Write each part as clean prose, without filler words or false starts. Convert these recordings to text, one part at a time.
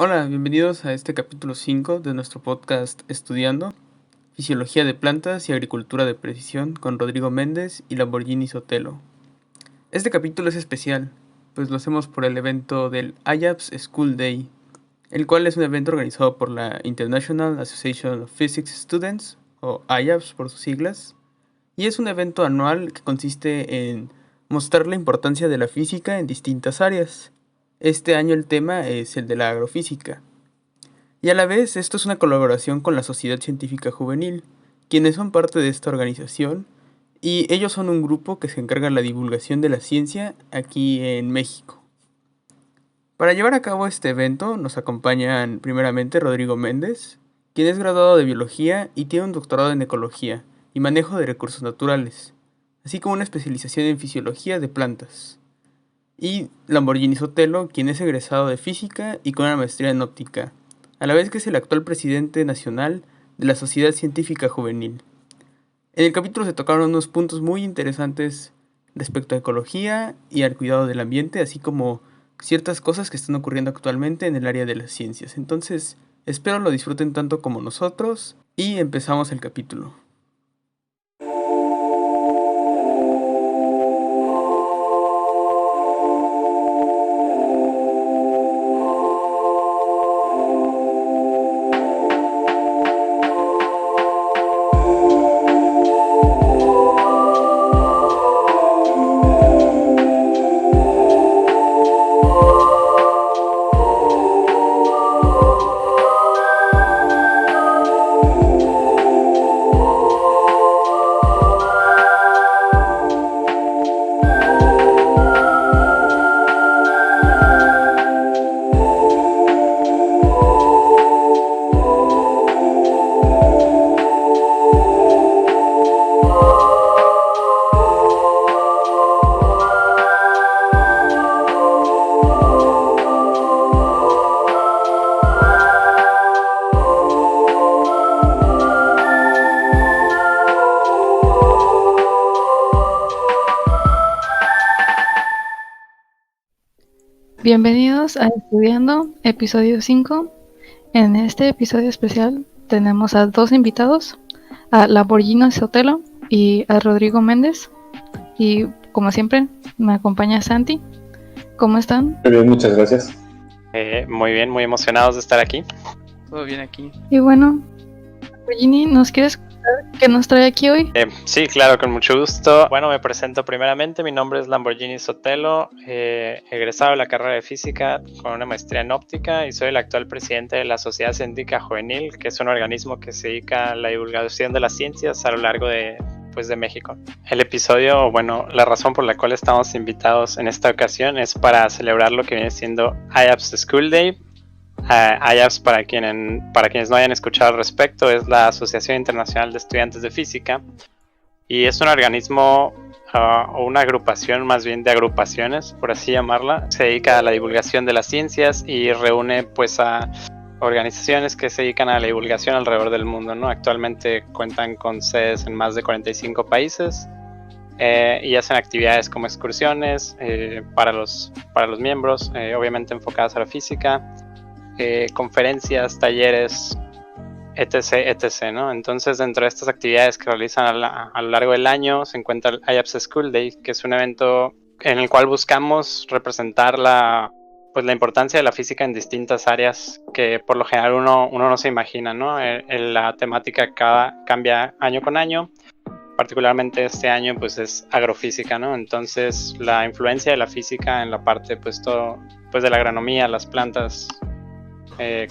Hola, bienvenidos a este capítulo 5 de nuestro podcast Estudiando Fisiología de Plantas y Agricultura de Precisión con Rodrigo Méndez y Lamborghini Sotelo. Este capítulo es especial, pues lo hacemos por el evento del IAPS School Day, el cual es un evento organizado por la International Association of Physics Students, o IAPS por sus siglas, y es un evento anual que consiste en mostrar la importancia de la física en distintas áreas. Este año el tema es el de la agrofísica. Y a la vez esto es una colaboración con la Sociedad Científica Juvenil, quienes son parte de esta organización, y ellos son un grupo que se encarga de la divulgación de la ciencia aquí en México. Para llevar a cabo este evento nos acompañan primeramente Rodrigo Méndez, quien es graduado de Biología y tiene un doctorado en Ecología y Manejo de Recursos Naturales, así como una especialización en Fisiología de Plantas. Y Lamborghini Sotelo, quien es egresado de Física y con una maestría en Óptica, a la vez que es el actual presidente nacional de la Sociedad Científica Juvenil. En el capítulo se tocaron unos puntos muy interesantes respecto a ecología y al cuidado del ambiente, así como ciertas cosas que están ocurriendo actualmente en el área de las ciencias. Entonces, espero lo disfruten tanto como nosotros y empezamos el capítulo. Bienvenidos a Estudiando, episodio 5. En este episodio especial tenemos a dos invitados, a Lamborghini Sotelo y a Rodrigo Méndez. Y como siempre, me acompaña Santi. ¿Cómo están? Muy bien, muchas gracias. Muy bien, muy emocionados de estar aquí. Todo bien aquí. Y bueno, Lamborghini, ¿nos quieres contar qué nos trae aquí hoy? Sí, claro, con mucho gusto. Bueno, me presento primeramente. Mi nombre es Lamborghini Sotelo, egresado de la carrera de Física con una maestría en Óptica y soy el actual presidente de la Sociedad Científica Juvenil, que es un organismo que se dedica a la divulgación de las ciencias a lo largo de México. El episodio, bueno, la razón por la cual estamos invitados en esta ocasión es para celebrar lo que viene siendo IAPS School Day. IAPS, para quienes no hayan escuchado al respecto, es la Asociación Internacional de Estudiantes de Física y es un organismo o una agrupación más bien de agrupaciones, por así llamarla. Se dedica a la divulgación de las ciencias y reúne pues a organizaciones que se dedican a la divulgación alrededor del mundo, ¿no? Actualmente cuentan con sedes en más de 45 países y hacen actividades como excursiones para los miembros, obviamente enfocadas a la física, conferencias, talleres, etc., ¿no? Entonces, dentro de estas actividades que realizan a lo largo del año se encuentra el IAPS School Day, que es un evento en el cual buscamos representar la importancia de la física en distintas áreas que por lo general uno no se imagina, ¿no? La temática cambia año con año. Particularmente este año pues es agrofísica, ¿no? Entonces la influencia de la física en la parte de la agronomía, las plantas,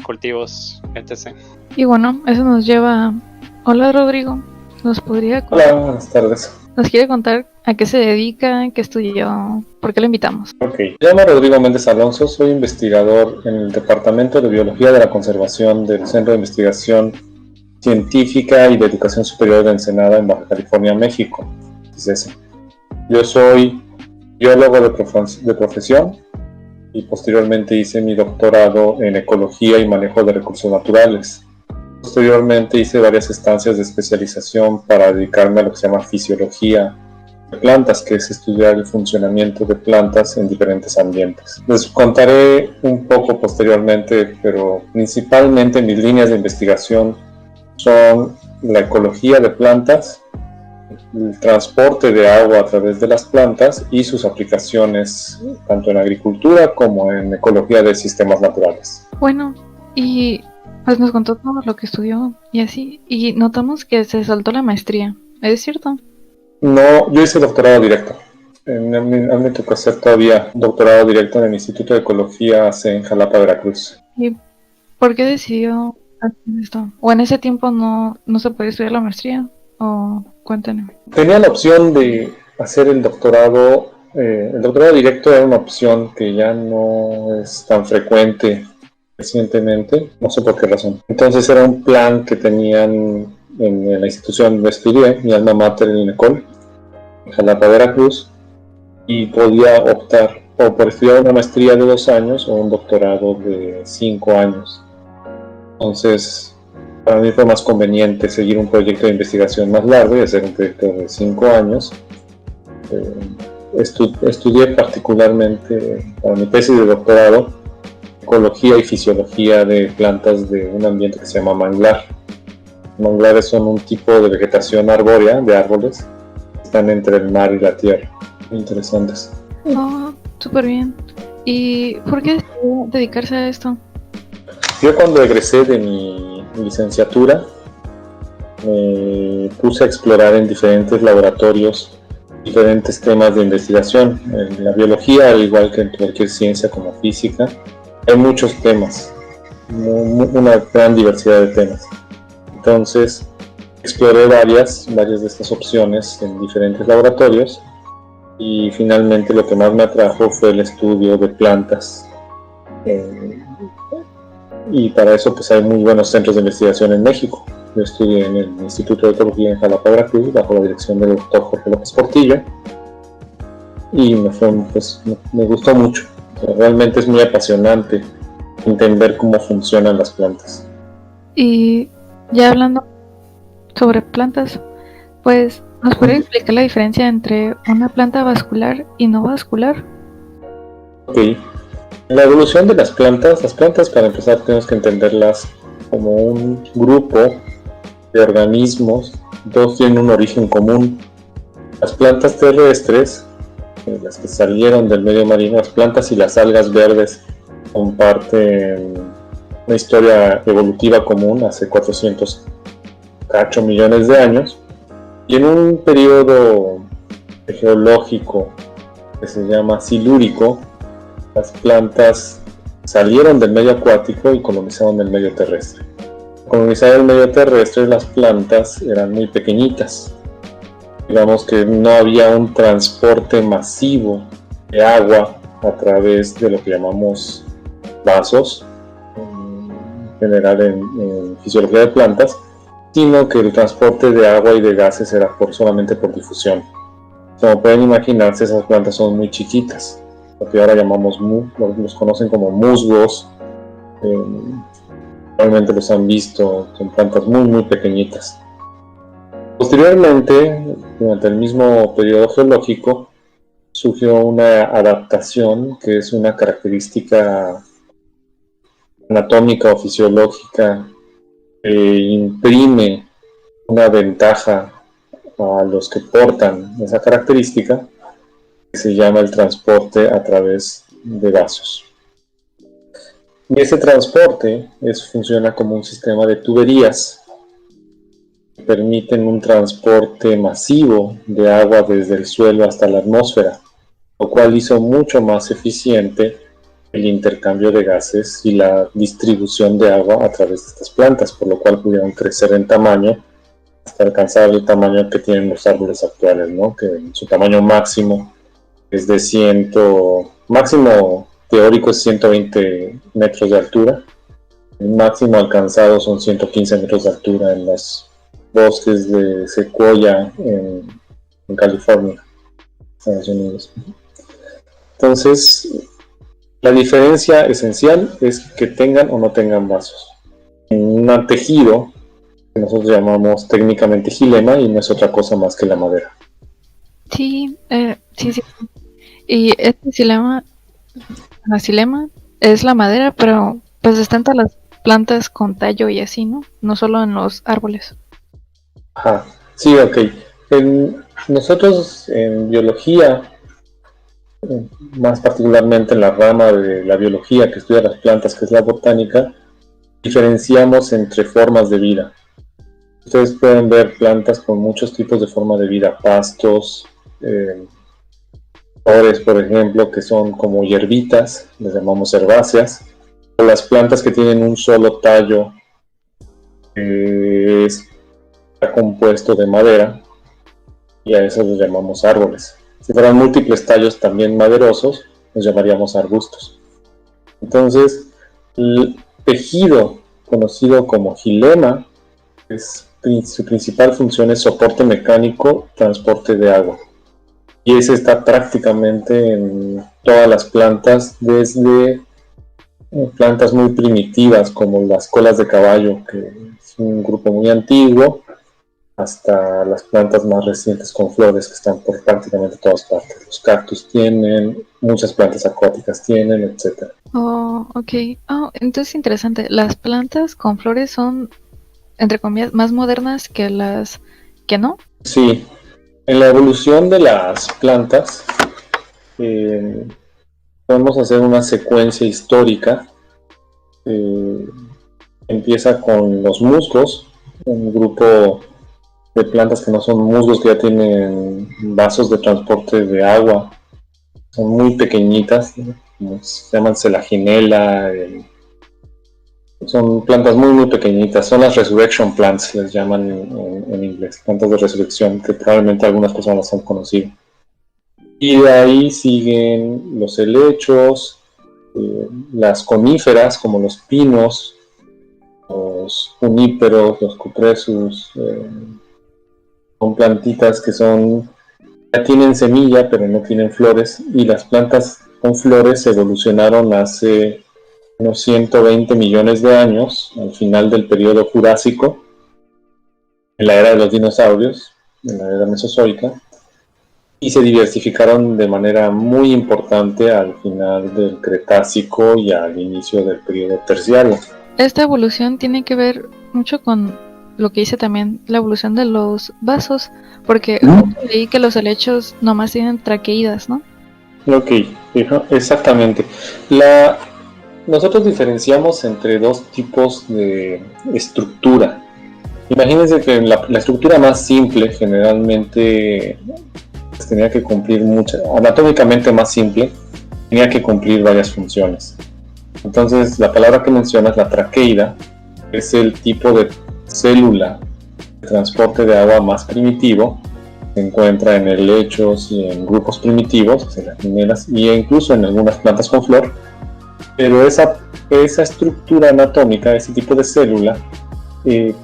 cultivos, etc. Y bueno, eso nos lleva a... Hola Rodrigo, ¿nos podría contar? Hola, buenas tardes. ¿Nos quiere contar a qué se dedica, qué estudió, por qué lo invitamos? Ok, me llamo Rodrigo Méndez Alonso, soy investigador en el Departamento de Biología de la Conservación del Centro de Investigación Científica y de Educación Superior de Ensenada en Baja California, México. Es ese. Yo soy biólogo de profesión y posteriormente hice mi doctorado en Ecología y Manejo de Recursos Naturales. Posteriormente hice varias estancias de especialización para dedicarme a lo que se llama Fisiología de plantas, que es estudiar el funcionamiento de plantas en diferentes ambientes. Les contaré un poco posteriormente, pero principalmente mis líneas de investigación son la ecología de plantas, el transporte de agua a través de las plantas y sus aplicaciones tanto en agricultura como en ecología de sistemas naturales. Bueno, y pues nos contó todo lo que estudió y así, y notamos que se saltó la maestría, ¿es cierto? No, yo hice doctorado directo. A mí me tocó hacer todavía doctorado directo en el Instituto de Ecología en Jalapa, Veracruz. ¿Y por qué decidió hacer esto? ¿O en ese tiempo no se podía estudiar la maestría? O cuéntenme. Tenía la opción de hacer el doctorado directo era una opción que ya no es tan frecuente recientemente, no sé por qué razón. Entonces era un plan que tenían en la institución donde estudié, mi alma mater en INECOL, en Jalapa, Veracruz, y podía optar o por estudiar una maestría de 2 años o un doctorado de 5 años. Entonces, para mí fue más conveniente seguir un proyecto de investigación más largo y hacer un proyecto de 5 años. Estudié particularmente para mi tesis de doctorado ecología y fisiología de plantas de un ambiente que se llama manglar. Manglares son un tipo de vegetación arbórea de árboles que están entre el mar y la tierra. Muy interesantes. Oh, súper bien. ¿Y por qué decidió dedicarse a esto? Yo cuando egresé de mi licenciatura me puse a explorar en diferentes laboratorios diferentes temas de investigación. En la biología, al igual que en cualquier ciencia como física, hay muchos temas, una gran diversidad de temas. Entonces exploré varias de estas opciones en diferentes laboratorios y finalmente lo que más me atrajo fue el estudio de plantas. Y para eso pues hay muy buenos centros de investigación en México. Yo estudié en el Instituto de Ecología en Jalapa, Veracruz, bajo la dirección del doctor Jorge López Portillo, y me gustó mucho. Realmente es muy apasionante entender cómo funcionan las plantas. Y ya hablando sobre plantas, pues ¿nos puede explicar la diferencia entre una planta vascular y no vascular? Ok. La evolución de las plantas para empezar tenemos que entenderlas como un grupo de organismos, todos tienen un origen común. Las plantas terrestres, las que salieron del medio marino, las plantas y las algas verdes comparten una historia evolutiva común hace 400 millones de años, y en un periodo geológico que se llama silúrico, las plantas salieron del medio acuático y colonizaron el medio terrestre. Al colonizar el medio terrestre, las plantas eran muy pequeñitas. Digamos que no había un transporte masivo de agua a través de lo que llamamos vasos, en general en fisiología de plantas, sino que el transporte de agua y de gases era solamente por difusión. Como pueden imaginarse, esas plantas son muy chiquitas, lo que ahora llamamos los conocen como musgos. Probablemente los han visto, son plantas muy muy pequeñitas. Posteriormente, durante el mismo periodo geológico, surgió una adaptación que es una característica anatómica o fisiológica que imprime una ventaja a los que portan esa característica, que se llama el transporte a través de vasos. Y ese transporte funciona como un sistema de tuberías que permiten un transporte masivo de agua desde el suelo hasta la atmósfera, lo cual hizo mucho más eficiente el intercambio de gases y la distribución de agua a través de estas plantas, por lo cual pudieron crecer en tamaño hasta alcanzar el tamaño que tienen los árboles actuales, ¿no? Que su tamaño máximo es máximo teórico es 120 metros de altura. El máximo alcanzado son 115 metros de altura en los bosques de secuoya en California, Estados Unidos. Entonces, la diferencia esencial es que tengan o no tengan vasos. En un tejido que nosotros llamamos técnicamente xilema, y no es otra cosa más que la madera. Sí, sí, sí. Y este xilema es la madera, pero pues están todas las plantas con tallo y así, ¿no? No solo en los árboles. Ajá, sí, ok. Nosotros en biología, más particularmente en la rama de la biología que estudia las plantas, que es la botánica, diferenciamos entre formas de vida. Ustedes pueden ver plantas con muchos tipos de forma de vida, pastos, flores, por ejemplo, que son como hierbitas, les llamamos herbáceas, o las plantas que tienen un solo tallo, está compuesto de madera, y a eso les llamamos árboles. Si fueran múltiples tallos también maderosos, los llamaríamos arbustos. Entonces, el tejido conocido como xilema, su principal función es soporte mecánico, transporte de agua. Y ese está prácticamente en todas las plantas, desde plantas muy primitivas como las colas de caballo, que es un grupo muy antiguo, hasta las plantas más recientes con flores que están por prácticamente todas partes. Los cactus tienen, muchas plantas acuáticas tienen, etc. Oh, ok. Oh, entonces interesante. Las plantas con flores son, entre comillas, más modernas que las que no. Sí, en la evolución de las plantas podemos hacer una secuencia histórica. Empieza con los musgos, un grupo de plantas que no son musgos, que ya tienen vasos de transporte de agua, son muy pequeñitas, ¿no? Se llaman Selaginella, son plantas muy pequeñitas, son las resurrection plants, les llaman en inglés, plantas de resurrección, que probablemente algunas personas las han conocido. Y de ahí siguen los helechos, las coníferas como los pinos, los juníperos, los cupresus, son plantitas que ya tienen semilla pero no tienen flores, y las plantas con flores evolucionaron hace unos 120 millones de años, al final del periodo Jurásico, en la era de los dinosaurios, en la era mesozoica, y se diversificaron de manera muy importante al final del Cretácico y al inicio del periodo Terciario. Esta evolución tiene que ver mucho con lo que dice también la evolución de los vasos, porque leí que los helechos nomás tienen traqueidas, ¿no? Ok, exactamente. Nosotros diferenciamos entre dos tipos de estructura. Imagínense que la estructura más simple generalmente tenía que cumplir anatómicamente más simple, tenía que cumplir varias funciones. Entonces, la palabra que mencionas, la traqueida, es el tipo de célula de transporte de agua más primitivo. Se encuentra en helechos y en grupos primitivos, en las mineras, y incluso en algunas plantas con flor. Pero esa estructura anatómica, ese tipo de célula,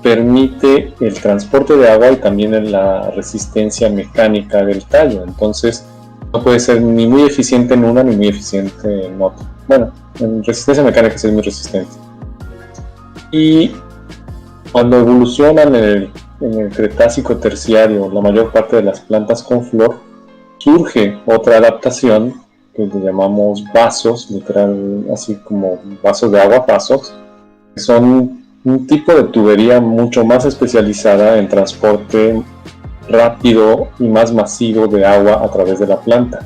permite el transporte de agua y también la resistencia mecánica del tallo. Entonces, no puede ser ni muy eficiente en una ni muy eficiente en otra. Bueno, en resistencia mecánica es muy resistente. Y cuando evolucionan en el Cretácico Terciario, la mayor parte de las plantas con flor, surge otra adaptación que le llamamos vasos, literal, así como vasos de agua, vasos, que son un tipo de tubería mucho más especializada en transporte rápido y más masivo de agua a través de la planta.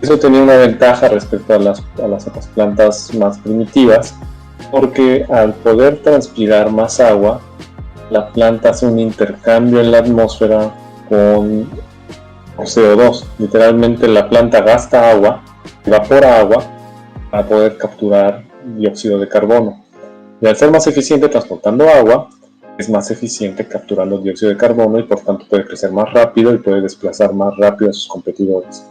Eso tenía una ventaja respecto a las otras plantas más primitivas, porque al poder transpirar más agua, la planta hace un intercambio en la atmósfera con CO2. Literalmente la planta gasta agua, evapora agua para poder capturar dióxido de carbono. Y al ser más eficiente transportando agua, es más eficiente capturando dióxido de carbono y por tanto puede crecer más rápido y puede desplazar más rápido a sus competidores.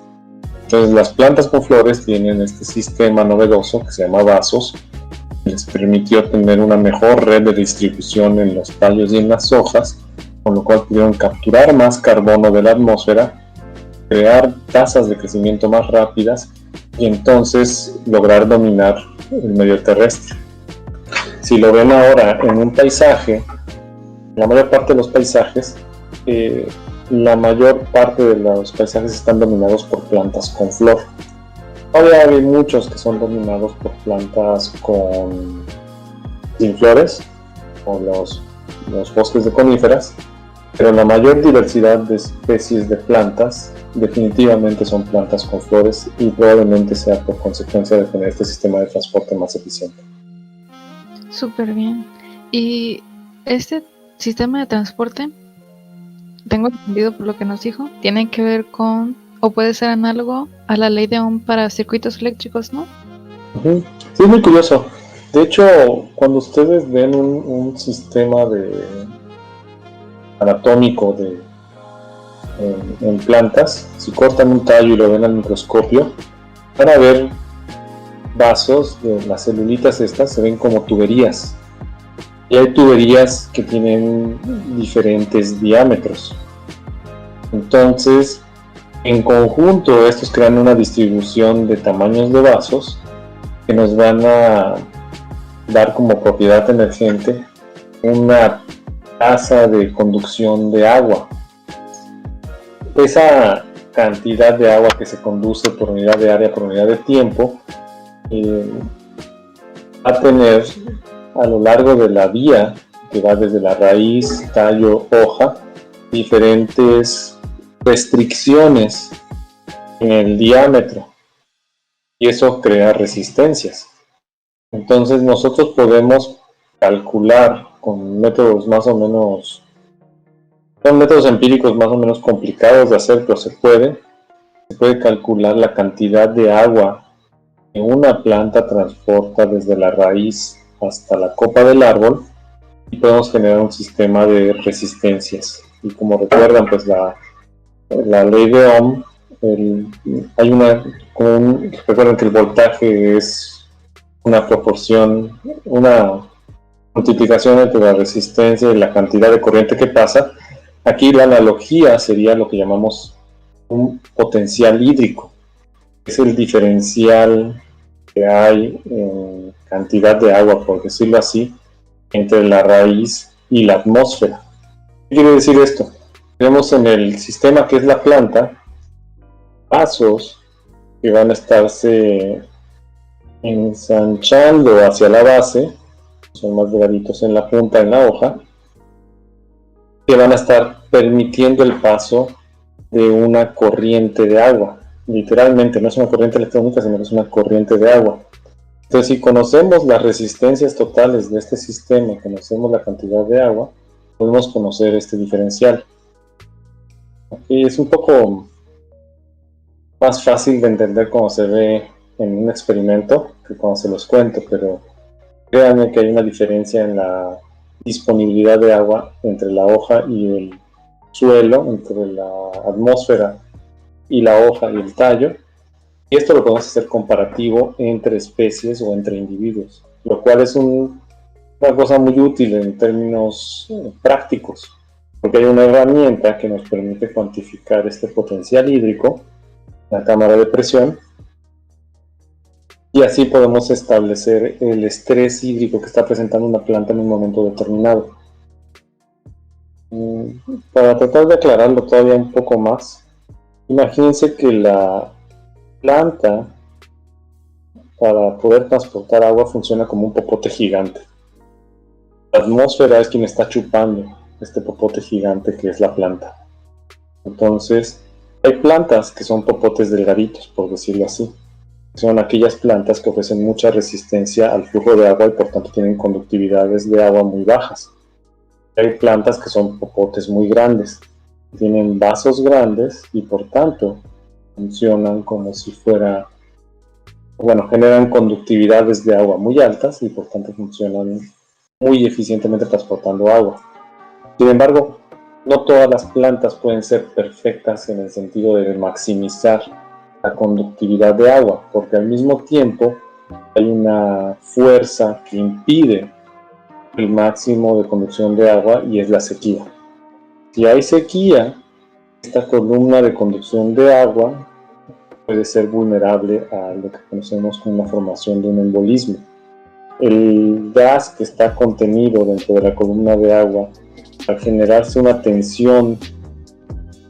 Entonces las plantas con flores tienen este sistema novedoso que se llama vasos, que les permitió tener una mejor red de distribución en los tallos y en las hojas, con lo cual pudieron capturar más carbono de la atmósfera, crear tasas de crecimiento más rápidas y entonces lograr dominar el medio terrestre. Si lo ven ahora en un paisaje, la mayor parte de los paisajes la mayor parte de los paisajes están dominados por plantas con flor. Todavía hay muchos que son dominados por plantas sin flores, o los bosques de coníferas, pero la mayor diversidad de especies de plantas definitivamente son plantas con flores y probablemente sea por consecuencia de tener este sistema de transporte más eficiente. Súper bien. Y este sistema de transporte, tengo entendido por lo que nos dijo, tiene que ver con, o puede ser análogo a la ley de Ohm para circuitos eléctricos, ¿no? Uh-huh. Sí, es muy curioso. De hecho, cuando ustedes ven un sistema anatómico en plantas, si cortan un tallo y lo ven al microscopio, van a ver vasos de las celulitas estas, se ven como tuberías. Y hay tuberías que tienen diferentes diámetros. Entonces, en conjunto, estos crean una distribución de tamaños de vasos que nos van a dar como propiedad emergente una tasa de conducción de agua. Esa cantidad de agua que se conduce por unidad de área, por unidad de tiempo, va a tener a lo largo de la vía, que va desde la raíz, tallo, hoja, diferentes restricciones en el diámetro, y eso crea resistencias. Entonces nosotros podemos calcular con métodos más o menos, son métodos empíricos más o menos complicados de hacer, pero se puede calcular la cantidad de agua que una planta transporta desde la raíz hasta la copa del árbol, y podemos generar un sistema de resistencias. Y como recuerdan, pues la ley de Ohm, recuerden que el voltaje es una proporción, una multiplicación entre la resistencia y la cantidad de corriente que pasa. Aquí la analogía sería lo que llamamos un potencial hídrico, es el diferencial que hay en cantidad de agua, por decirlo así, entre la raíz y la atmósfera. ¿Qué quiere decir esto? Tenemos en el sistema que es la planta vasos que van a estarse ensanchando hacia la base, son más delgaditos en la punta, en la hoja, que van a estar permitiendo el paso de una corriente de agua. Literalmente, no es una corriente electrónica, sino que es una corriente de agua. Entonces, si conocemos las resistencias totales de este sistema, conocemos la cantidad de agua, podemos conocer este diferencial. Aquí es un poco más fácil de entender cómo se ve en un experimento que cuando se los cuento, pero créanme que hay una diferencia en la disponibilidad de agua entre la hoja y el suelo, entre la atmósfera y la hoja y el tallo, y esto lo podemos hacer comparativo entre especies o entre individuos, lo cual es una cosa muy útil en términos prácticos, porque hay una herramienta que nos permite cuantificar este potencial hídrico, la cámara de presión, y así podemos establecer el estrés hídrico que está presentando una planta en un momento determinado. Para tratar de aclararlo todavía un poco más, imagínense que la planta, para poder transportar agua, funciona como un popote gigante. La atmósfera es quien está chupando este popote gigante que es la planta. Entonces, hay plantas que son popotes delgaditos, por decirlo así. Son aquellas plantas que ofrecen mucha resistencia al flujo de agua y por tanto tienen conductividades de agua muy bajas. Hay plantas que son popotes muy grandes, tienen vasos grandes y por tanto funcionan como si fuera, generan conductividades de agua muy altas y por tanto funcionan muy eficientemente transportando agua. Sin embargo, no todas las plantas pueden ser perfectas en el sentido de maximizar la conductividad de agua, porque al mismo tiempo hay una fuerza que impide el máximo de conducción de agua y es la sequía. Si hay sequía, esta columna de conducción de agua puede ser vulnerable a lo que conocemos como la formación de un embolismo. El gas que está contenido dentro de la columna de agua, al generarse una tensión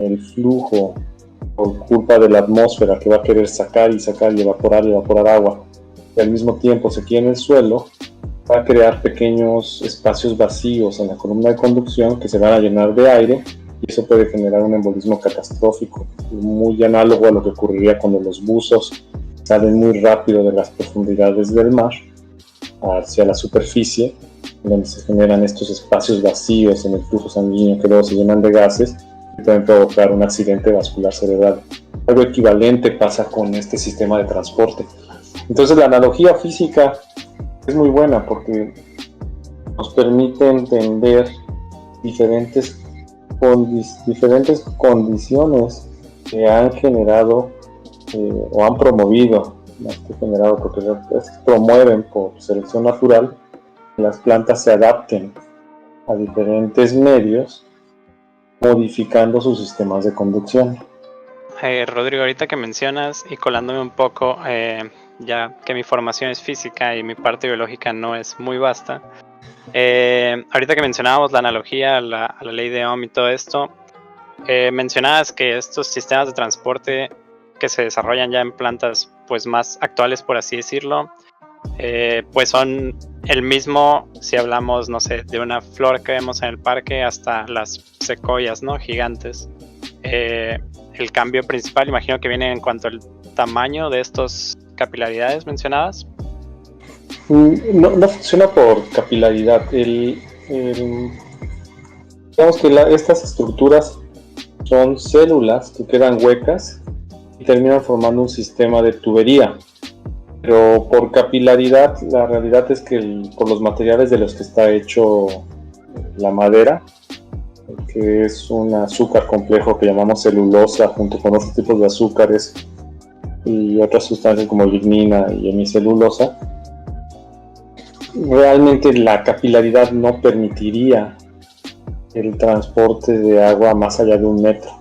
el flujo por culpa de la atmósfera que va a querer sacar y evaporar agua, y al mismo tiempo se queda en el suelo, va a crear pequeños espacios vacíos en la columna de conducción que se van a llenar de aire, y eso puede generar un embolismo catastrófico, muy análogo a lo que ocurriría cuando los buzos salen muy rápido de las profundidades del mar hacia la superficie, donde se generan estos espacios vacíos en el flujo sanguíneo que luego se llenan de gases y pueden provocar un accidente vascular cerebral. Algo equivalente pasa con este sistema de transporte. Entonces la analogía física es muy buena porque nos permite entender diferentes condiciones que han generado o han promovido, más que generado, porque promueven por selección natural que las plantas se adapten a diferentes medios, modificando sus sistemas de conducción. Rodrigo, ahorita que mencionas y colándome un poco, ya que mi formación es física y mi parte biológica no es muy vasta, ahorita que mencionábamos la analogía a la ley de Ohm y todo esto, mencionabas que estos sistemas de transporte que se desarrollan ya en plantas pues más actuales, por así decirlo, pues son el mismo si hablamos, no sé, de una flor que vemos en el parque hasta las secoyas, ¿no? Gigantes. El cambio principal, imagino que viene en cuanto al tamaño de estas capilaridades mencionadas. No funciona por capilaridad. Digamos que estas estructuras son células que quedan huecas y terminan formando un sistema de tubería. Pero por capilaridad, la realidad es que por los materiales de los que está hecho la madera, que es un azúcar complejo que llamamos celulosa, junto con otros tipos de azúcares y otras sustancias como lignina y hemicelulosa, realmente la capilaridad no permitiría el transporte de agua más allá de 1 metro.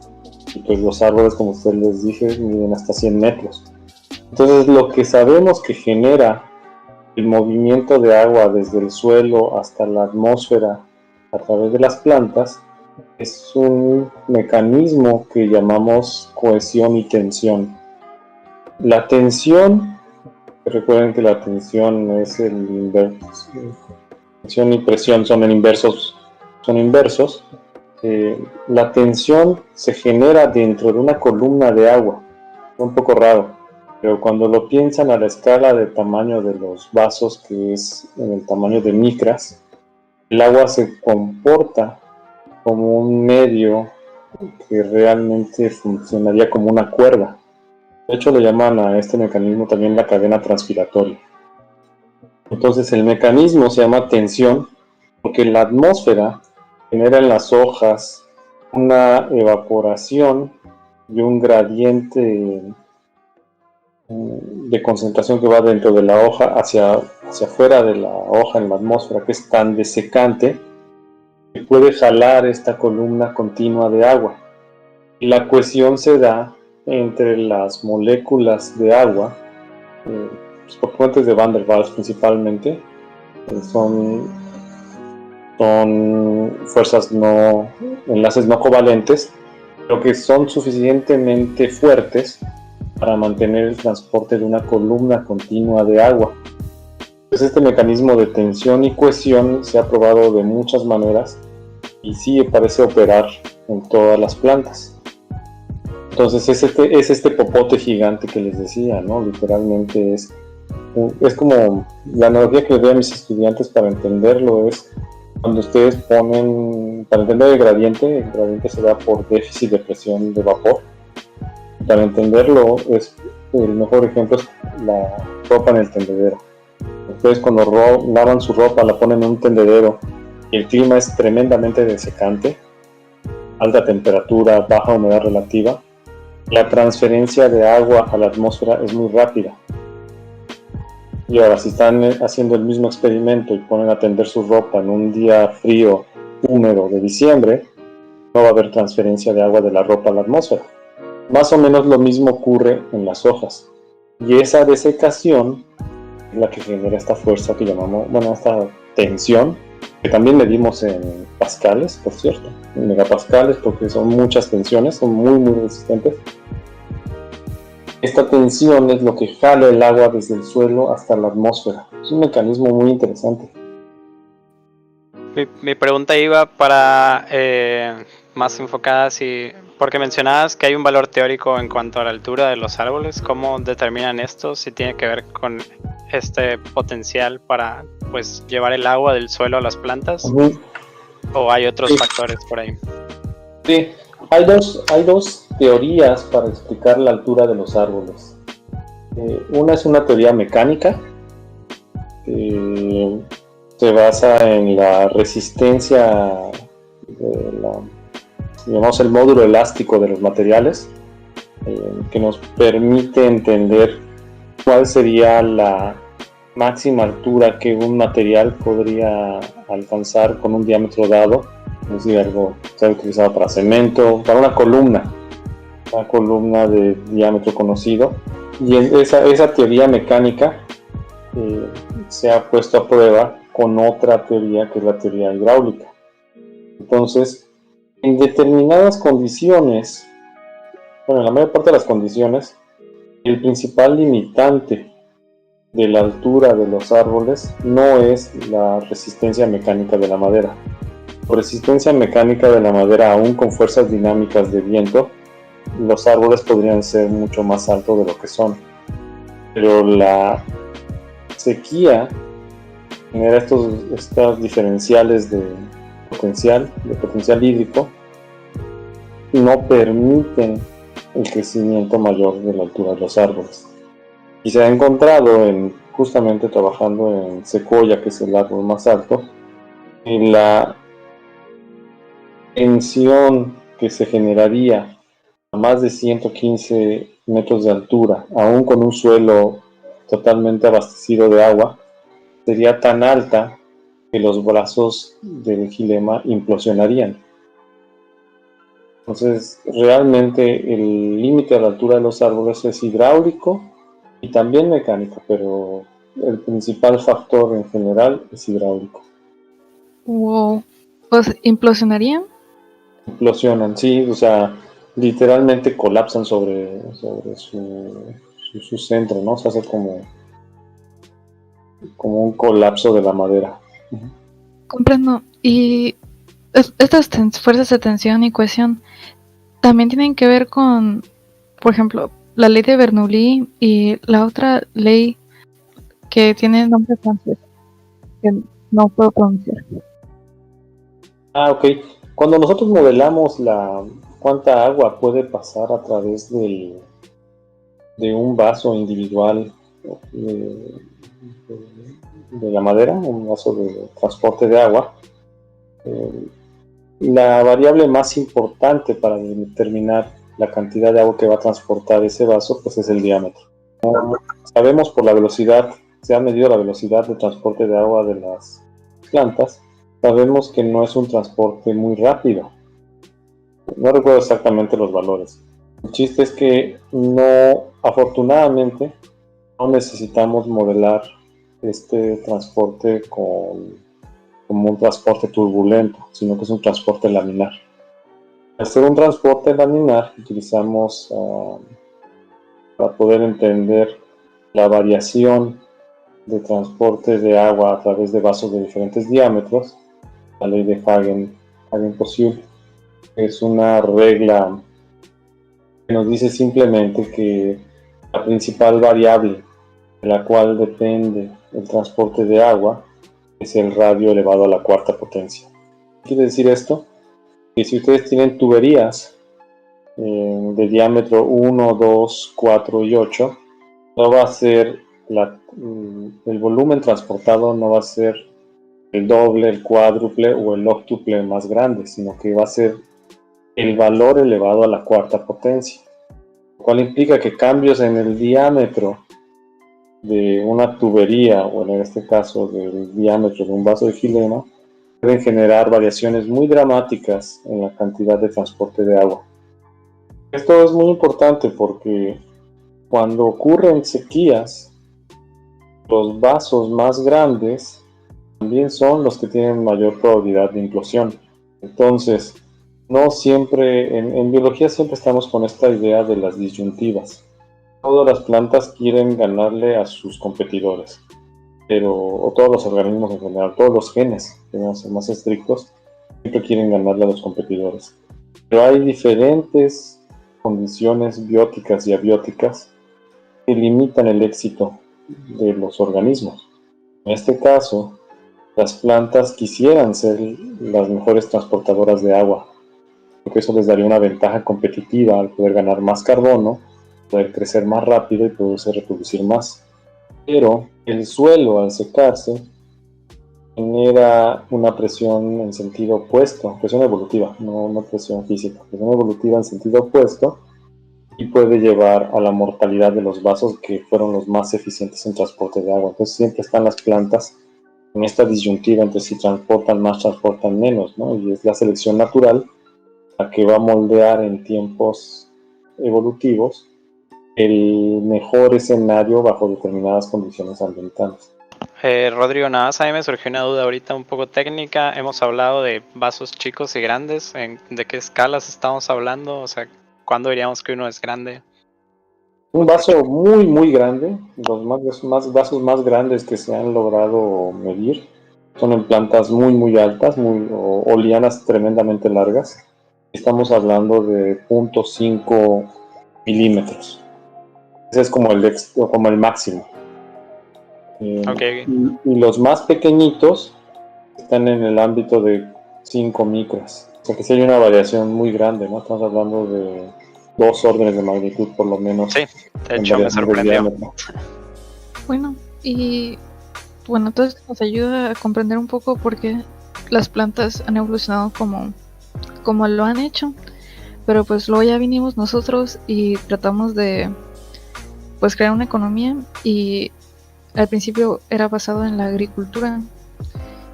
Y pues los árboles, como ustedes les dije, miden hasta 100 metros. Entonces lo que sabemos que genera el movimiento de agua desde el suelo hasta la atmósfera a través de las plantas es un mecanismo que llamamos cohesión y tensión. La tensión, recuerden que la tensión es el inverso, tensión y presión son inversos. La tensión se genera dentro de una columna de agua, un poco raro, pero cuando lo piensan a la escala de tamaño de los vasos, que es en el tamaño de micras, el agua se comporta como un medio que realmente funcionaría como una cuerda. De hecho, le llaman a este mecanismo también la cadena transpiratoria. Entonces, el mecanismo se llama tensión porque la atmósfera genera en las hojas una evaporación y un gradiente de concentración que va dentro de la hoja hacia afuera de la hoja en la atmósfera, que es tan desecante que puede jalar esta columna continua de agua. Y la cohesión se da entre las moléculas de agua, por puentes de Van der Waals principalmente, son enlaces no covalentes, pero que son suficientemente fuertes para mantener el transporte de una columna continua de agua. Entonces, este mecanismo de tensión y cohesión se ha probado de muchas maneras y sí parece operar en todas las plantas. Entonces es este popote gigante que les decía, ¿no? Literalmente es como la analogía que les doy a mis estudiantes para entenderlo es cuando ustedes ponen, para entender el gradiente se da por déficit de presión de vapor. Para entenderlo, el mejor ejemplo es la ropa en el tendedero. Ustedes cuando lavan su ropa, la ponen en un tendedero y el clima es tremendamente desecante, alta temperatura, baja humedad relativa, la transferencia de agua a la atmósfera es muy rápida. Y ahora, si están haciendo el mismo experimento y ponen a tender su ropa en un día frío, húmedo de diciembre, no va a haber transferencia de agua de la ropa a la atmósfera. Más o menos lo mismo ocurre en las hojas. Y esa desecación es la que genera esta fuerza que llamamos, esta tensión, que también medimos en pascales, por cierto, en megapascales, porque son muchas tensiones, son muy, muy resistentes. Esta tensión es lo que jala el agua desde el suelo hasta la atmósfera. Es un mecanismo muy interesante. Mi pregunta iba para más enfocada, porque mencionabas que hay un valor teórico en cuanto a la altura de los árboles. ¿Cómo determinan esto? Si tiene que ver con este potencial para pues llevar el agua del suelo a las plantas, o hay otros factores por ahí. Sí, hay dos teorías para explicar la altura de los árboles. Una es una teoría mecánica, que se basa en la resistencia, digamos, el módulo elástico de los materiales, que nos permite entender cuál sería la máxima altura que un material podría alcanzar con un diámetro dado. Es decir, algo se ha utilizado para cemento, para una columna de diámetro conocido, y esa teoría mecánica se ha puesto a prueba con otra teoría, que es la teoría hidráulica. Entonces, en determinadas condiciones, bueno, en la mayor parte de las condiciones, el principal limitante de la altura de los árboles no es la resistencia mecánica de la madera. Por resistencia mecánica de la madera, aún con fuerzas dinámicas de viento, los árboles podrían ser mucho más altos de lo que son. Pero la sequía genera estas diferenciales de potencial hídrico, no permiten el crecimiento mayor de la altura de los árboles. Y se ha encontrado, justamente trabajando en secoya, que es el árbol más alto, en la tensión que se generaría a más de 115 metros de altura, aún con un suelo totalmente abastecido de agua, sería tan alta que los brazos del xilema implosionarían. Entonces, realmente el límite de la altura de los árboles es hidráulico y también mecánico, pero el principal factor en general es hidráulico. Wow. Pues implosionarían. Implosionan, sí, o sea, literalmente colapsan sobre su centro, ¿no? Se hace como un colapso de la madera. Comprendo. Y estas fuerzas de tensión y cohesión también tienen que ver con, por ejemplo, la ley de Bernoulli y la otra ley que tiene nombre francés, que no puedo pronunciar. Ah, ok. Cuando nosotros modelamos cuánta agua puede pasar a través de un vaso individual de la madera, un vaso de transporte de agua, la variable más importante para determinar la cantidad de agua que va a transportar ese vaso, pues es el diámetro. Sabemos por la velocidad, se ha medido la velocidad de transporte de agua de las plantas, sabemos que no es un transporte muy rápido. No recuerdo exactamente los valores. El chiste es que afortunadamente, no necesitamos modelar este transporte como un transporte turbulento, sino que es un transporte laminar. Al ser un transporte laminar, utilizamos para poder entender la variación de transporte de agua a través de vasos de diferentes diámetros, la ley de Hagen-Poiseuille. Es una regla que nos dice simplemente que la principal variable de la cual depende el transporte de agua es el radio elevado a la cuarta potencia. ¿Qué quiere decir esto? Que si ustedes tienen tuberías de diámetro 1, 2, 4 y 8, no va a ser el volumen transportado no va a ser el doble, el cuádruple o el óctuple más grande, sino que va a ser el valor elevado a la cuarta potencia, lo cual implica que cambios en el diámetro de una tubería, o en este caso del diámetro de un vaso de xilema, pueden generar variaciones muy dramáticas en la cantidad de transporte de agua. Esto es muy importante porque cuando ocurren sequías, los vasos más grandes también son los que tienen mayor probabilidad de implosión. Entonces, no siempre, en biología siempre estamos con esta idea de las disyuntivas. Todas las plantas quieren ganarle a sus competidores, o todos los organismos en general, todos los genes, que van a ser más estrictos, siempre quieren ganarle a los competidores. Pero hay diferentes condiciones bióticas y abióticas que limitan el éxito de los organismos. En este caso, las plantas quisieran ser las mejores transportadoras de agua, porque eso les daría una ventaja competitiva al poder ganar más carbono, poder crecer más rápido y poderse reproducir más. Pero el suelo, al secarse, genera una presión en sentido opuesto, presión evolutiva, no presión física, presión evolutiva en sentido opuesto, y puede llevar a la mortalidad de los vasos que fueron los más eficientes en transporte de agua. Entonces siempre están las plantas en esta disyuntiva entre si transportan más, transportan menos, ¿no? Y es la selección natural la que va a moldear en tiempos evolutivos el mejor escenario bajo determinadas condiciones ambientales. Rodrigo, nada más a mí me surgió una duda ahorita un poco técnica. Hemos hablado de vasos chicos y grandes. ¿De qué escalas estamos hablando? O sea, ¿cuándo diríamos que uno es grande? Un vaso muy, muy grande, los vasos más grandes que se han logrado medir son en plantas muy, muy altas, o lianas tremendamente largas. Estamos hablando de 0.5 milímetros. Ese es como el máximo. Okay. Y los más pequeñitos están en el ámbito de 5 micras. O sea que sí hay una variación muy grande, ¿no? Estamos hablando de 2 órdenes de magnitud por lo menos. Sí, de hecho me sorprendió. Bueno, entonces nos ayuda a comprender un poco por qué las plantas han evolucionado como lo han hecho, pero pues luego ya vinimos nosotros y tratamos de pues crear una economía, y al principio era basado en la agricultura,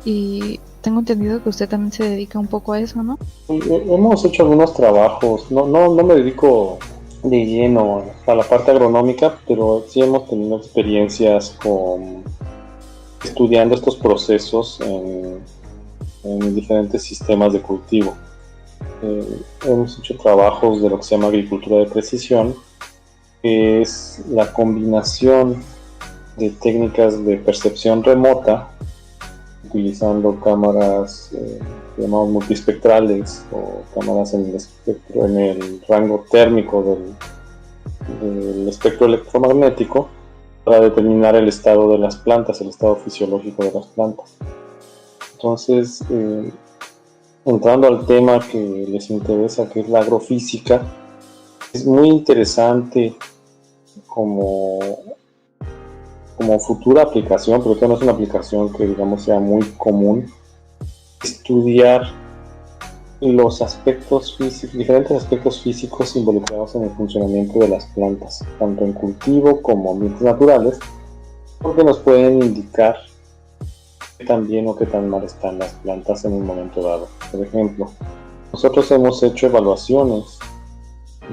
y tengo entendido que usted también se dedica un poco a eso, ¿no? Hemos hecho algunos trabajos, no me dedico de lleno a la parte agronómica, pero sí hemos tenido experiencias estudiando estos procesos en diferentes sistemas de cultivo. Hemos hecho trabajos de lo que se llama agricultura de precisión, que es la combinación de técnicas de percepción remota, utilizando cámaras llamamos multiespectrales, o cámaras en el rango térmico del espectro electromagnético, para determinar el estado de las plantas, el estado fisiológico de las plantas. Entonces, entrando al tema que les interesa, que es la agrofísica, es muy interesante como futura aplicación, pero esto no es una aplicación que digamos sea muy común, estudiar los diferentes aspectos físicos involucrados en el funcionamiento de las plantas, tanto en cultivo como ambientes naturales, porque nos pueden indicar qué tan bien o qué tan mal están las plantas en un momento dado. Por ejemplo, nosotros hemos hecho evaluaciones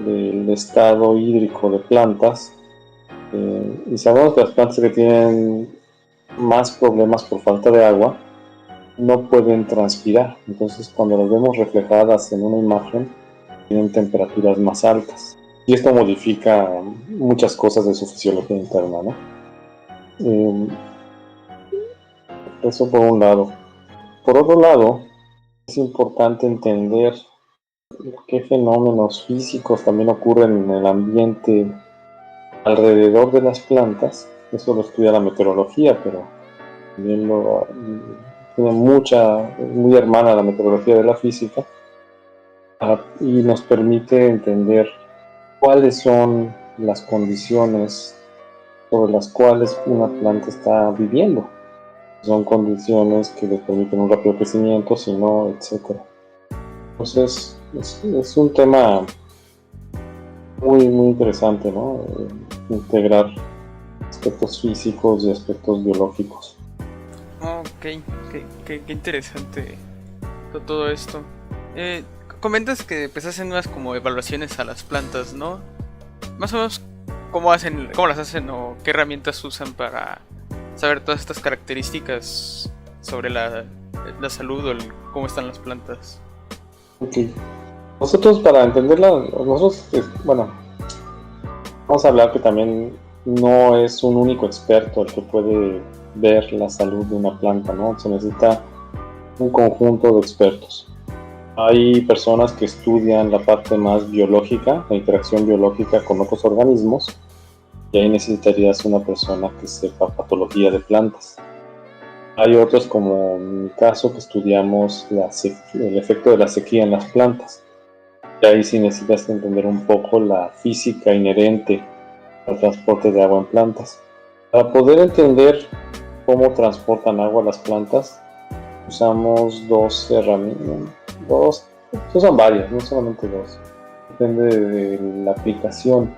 del estado hídrico de plantas, y sabemos que las plantas que tienen más problemas por falta de agua no pueden transpirar. Entonces, cuando las vemos reflejadas en una imagen, tienen temperaturas más altas, y esto modifica muchas cosas de su fisiología interna, ¿no? Eso por un lado. Por otro lado, es importante entender qué fenómenos físicos también ocurren en el ambiente alrededor de las plantas. Eso lo estudia la meteorología, pero también tiene muy hermana a la meteorología de la física, y nos permite entender cuáles son las condiciones sobre las cuales una planta está viviendo. Son condiciones que le permiten un rápido crecimiento, si no, etc. Entonces, es un tema muy, muy interesante, ¿no? Integrar aspectos físicos y aspectos biológicos. Ok, qué interesante todo esto. Comentas que pues hacen unas como evaluaciones a las plantas, ¿no? Más o menos, ¿cómo las hacen o qué herramientas usan para saber todas estas características sobre la salud o cómo están las plantas. Ok. Nosotros, para entenderla, vamos a hablar que también no es un único experto el que puede ver la salud de una planta, ¿no? Se necesita un conjunto de expertos. Hay personas que estudian la parte más biológica, la interacción biológica con otros organismos, y ahí necesitarías una persona que sepa patología de plantas. Hay otros, como en mi caso, que estudiamos el efecto de la sequía en las plantas. Y ahí sí necesitas entender un poco la física inherente al transporte de agua en plantas. Para poder entender cómo transportan agua las plantas, usamos dos herramientas. Usan varias, no solamente dos. Depende de la aplicación.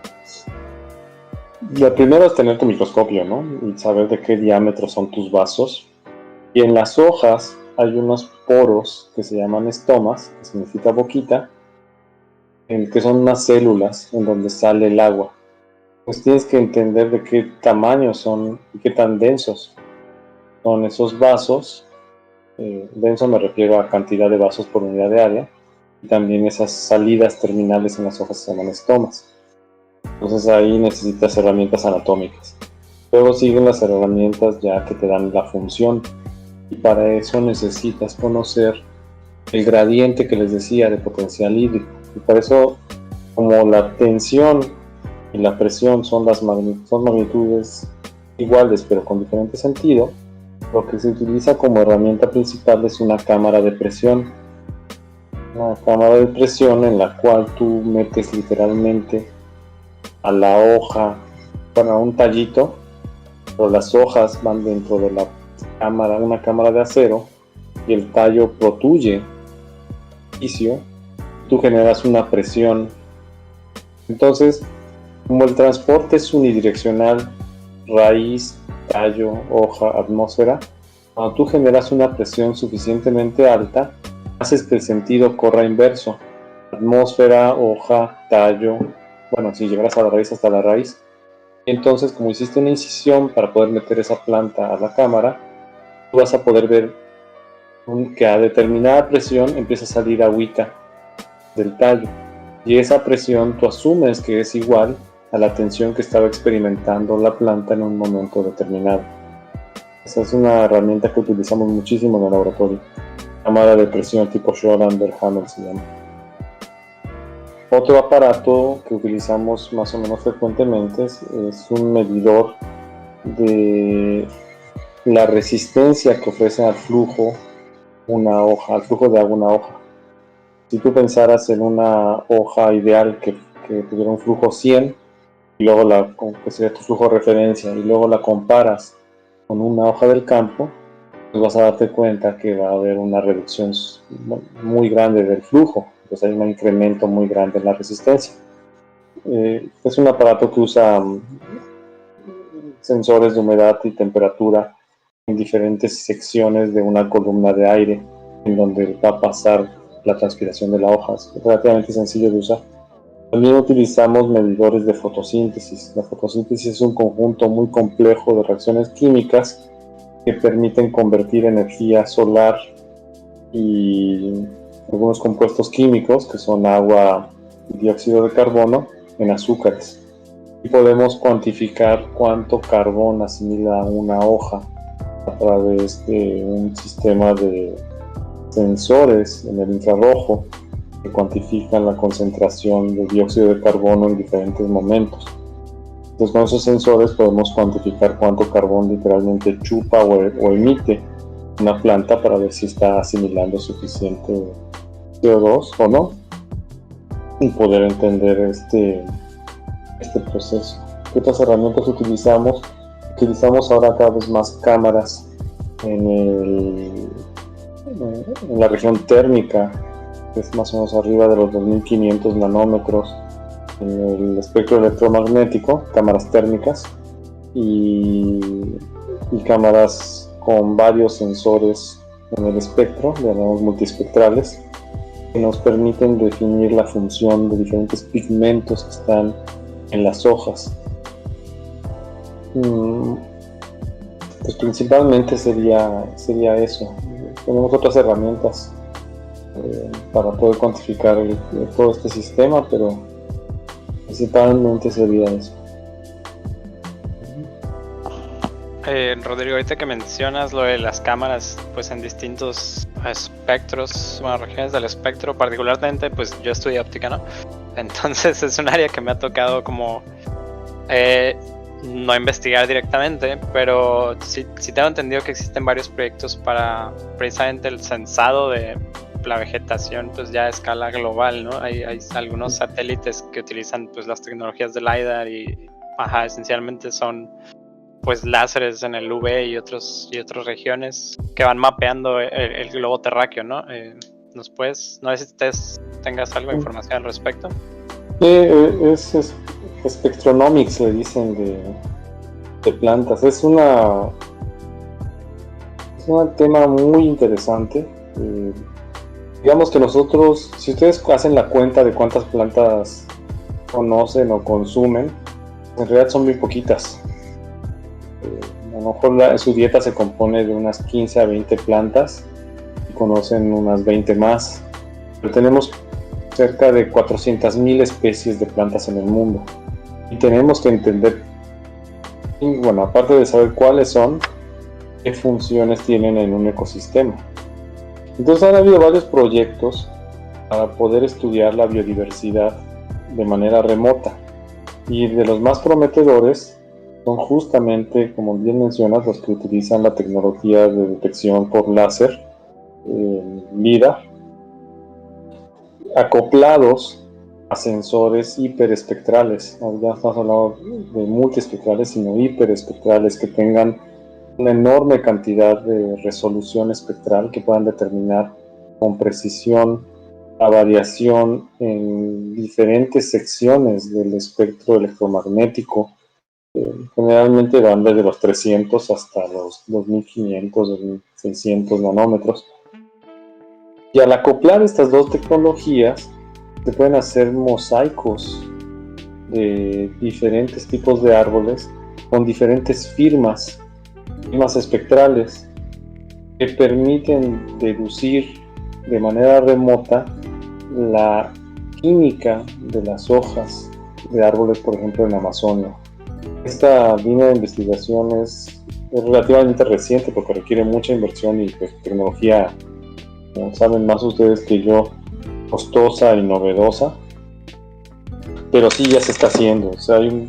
La primera es tener tu microscopio, ¿no? Y saber de qué diámetro son tus vasos. Y en las hojas hay unos poros que se llaman estomas, que significa boquita, que son unas células en donde sale el agua. Pues tienes que entender de qué tamaño son y qué tan densos son esos vasos. Denso me refiero a cantidad de vasos por unidad de área. Y también esas salidas terminales en las hojas se llaman estomas. Entonces ahí necesitas herramientas anatómicas. Luego siguen las herramientas ya que te dan la función. Y para eso necesitas conocer el gradiente que les decía de potencial hídrico. Y para eso, como la tensión y la presión son magnitudes iguales pero con diferente sentido, lo que se utiliza como herramienta principal es una cámara de presión. Una cámara de presión en la cual tú metes literalmente a la hoja, a un tallito, pero las hojas van dentro de la cámara, una cámara de acero, y el tallo protruye, tú generas una presión. Entonces, como el transporte es unidireccional, raíz, tallo, hoja, atmósfera, cuando tú generas una presión suficientemente alta, haces que el sentido corra inverso. Atmósfera, hoja, tallo, si llegaras a la raíz, hasta la raíz. Entonces, como hiciste una incisión para poder meter esa planta a la cámara, tú vas a poder ver que a determinada presión empieza a salir agüita del tallo. Y esa presión tú asumes que es igual a la tensión que estaba experimentando la planta en un momento determinado. Esa es una herramienta que utilizamos muchísimo en el laboratorio. Cámara de presión tipo Schrödinger-Hammer se llama. Otro aparato que utilizamos más o menos frecuentemente es un medidor de la resistencia que ofrece al flujo al flujo de agua una hoja. Si tú pensaras en una hoja ideal que tuviera un flujo 100, y luego que sería tu flujo de referencia, y luego la comparas con una hoja del campo, pues vas a darte cuenta que va a haber una reducción muy grande del flujo. Pues hay un incremento muy grande en la resistencia. Es un aparato que usa sensores de humedad y temperatura en diferentes secciones de una columna de aire en donde va a pasar la transpiración de la hoja. Es relativamente sencillo de usar. También utilizamos medidores de fotosíntesis. La fotosíntesis es un conjunto muy complejo de reacciones químicas que permiten convertir energía solar y algunos compuestos químicos, que son agua y dióxido de carbono, en azúcares. Y podemos cuantificar cuánto carbón asimila una hoja a través de un sistema de sensores en el infrarrojo que cuantifican la concentración de dióxido de carbono en diferentes momentos. Entonces, con esos sensores podemos cuantificar cuánto carbón literalmente chupa o emite una planta para ver si está asimilando suficiente CO2 o no, y poder entender este proceso. ¿Qué otras herramientas utilizamos? Utilizamos ahora cada vez más cámaras en la región térmica, que es más o menos arriba de los 2500 nanómetros, en el espectro electromagnético, cámaras térmicas, y cámaras con varios sensores en el espectro, llamamos multiespectrales, que nos permiten definir la función de diferentes pigmentos que están en las hojas. Pues principalmente sería eso. Tenemos otras herramientas para poder cuantificar todo este sistema, pero principalmente sería eso. Rodrigo, ahorita que mencionas lo de las cámaras, pues en distintos espectros, bueno, regiones del espectro, particularmente, pues yo estudié óptica, ¿no? Entonces es un área que me ha tocado como no investigar directamente, pero sí tengo entendido que existen varios proyectos para precisamente el censado de la vegetación, pues ya a escala global, ¿no? Hay algunos satélites que utilizan pues las tecnologías del LiDAR y esencialmente son pues láseres en el UV y otras regiones que van mapeando el globo terráqueo, ¿no? ¿Nos puedes, no sé si ustedes tengas algo de información al respecto? Es Spectronomics, le dicen, de plantas. Es un tema muy interesante. Digamos que nosotros, si ustedes hacen la cuenta de cuántas plantas conocen o consumen, en realidad son muy poquitas. A lo mejor su dieta se compone de unas 15 a 20 plantas y conocen unas 20 más. Pero tenemos cerca de 400,000 especies de plantas en el mundo. Y tenemos que entender, bueno, aparte de saber cuáles son, qué funciones tienen en un ecosistema. Entonces han habido varios proyectos para poder estudiar la biodiversidad de manera remota. Y de los más prometedores son justamente, como bien mencionas, los que utilizan la tecnología de detección por láser, LiDAR, acoplados a sensores hiperespectrales. Ya estamos hablando de multiespectrales, sino hiperespectrales, que tengan una enorme cantidad de resolución espectral, que puedan determinar con precisión la variación en diferentes secciones del espectro electromagnético. Generalmente van desde los 300 hasta los 2500, 2600 nanómetros. Y al acoplar estas dos tecnologías, se pueden hacer mosaicos de diferentes tipos de árboles con diferentes firmas espectrales, que permiten deducir de manera remota la química de las hojas de árboles, por ejemplo, en Amazonia. Esta línea de investigación es relativamente reciente porque requiere mucha inversión y pues, tecnología, como saben más ustedes que yo, costosa y novedosa, pero sí ya se está haciendo. O sea, hay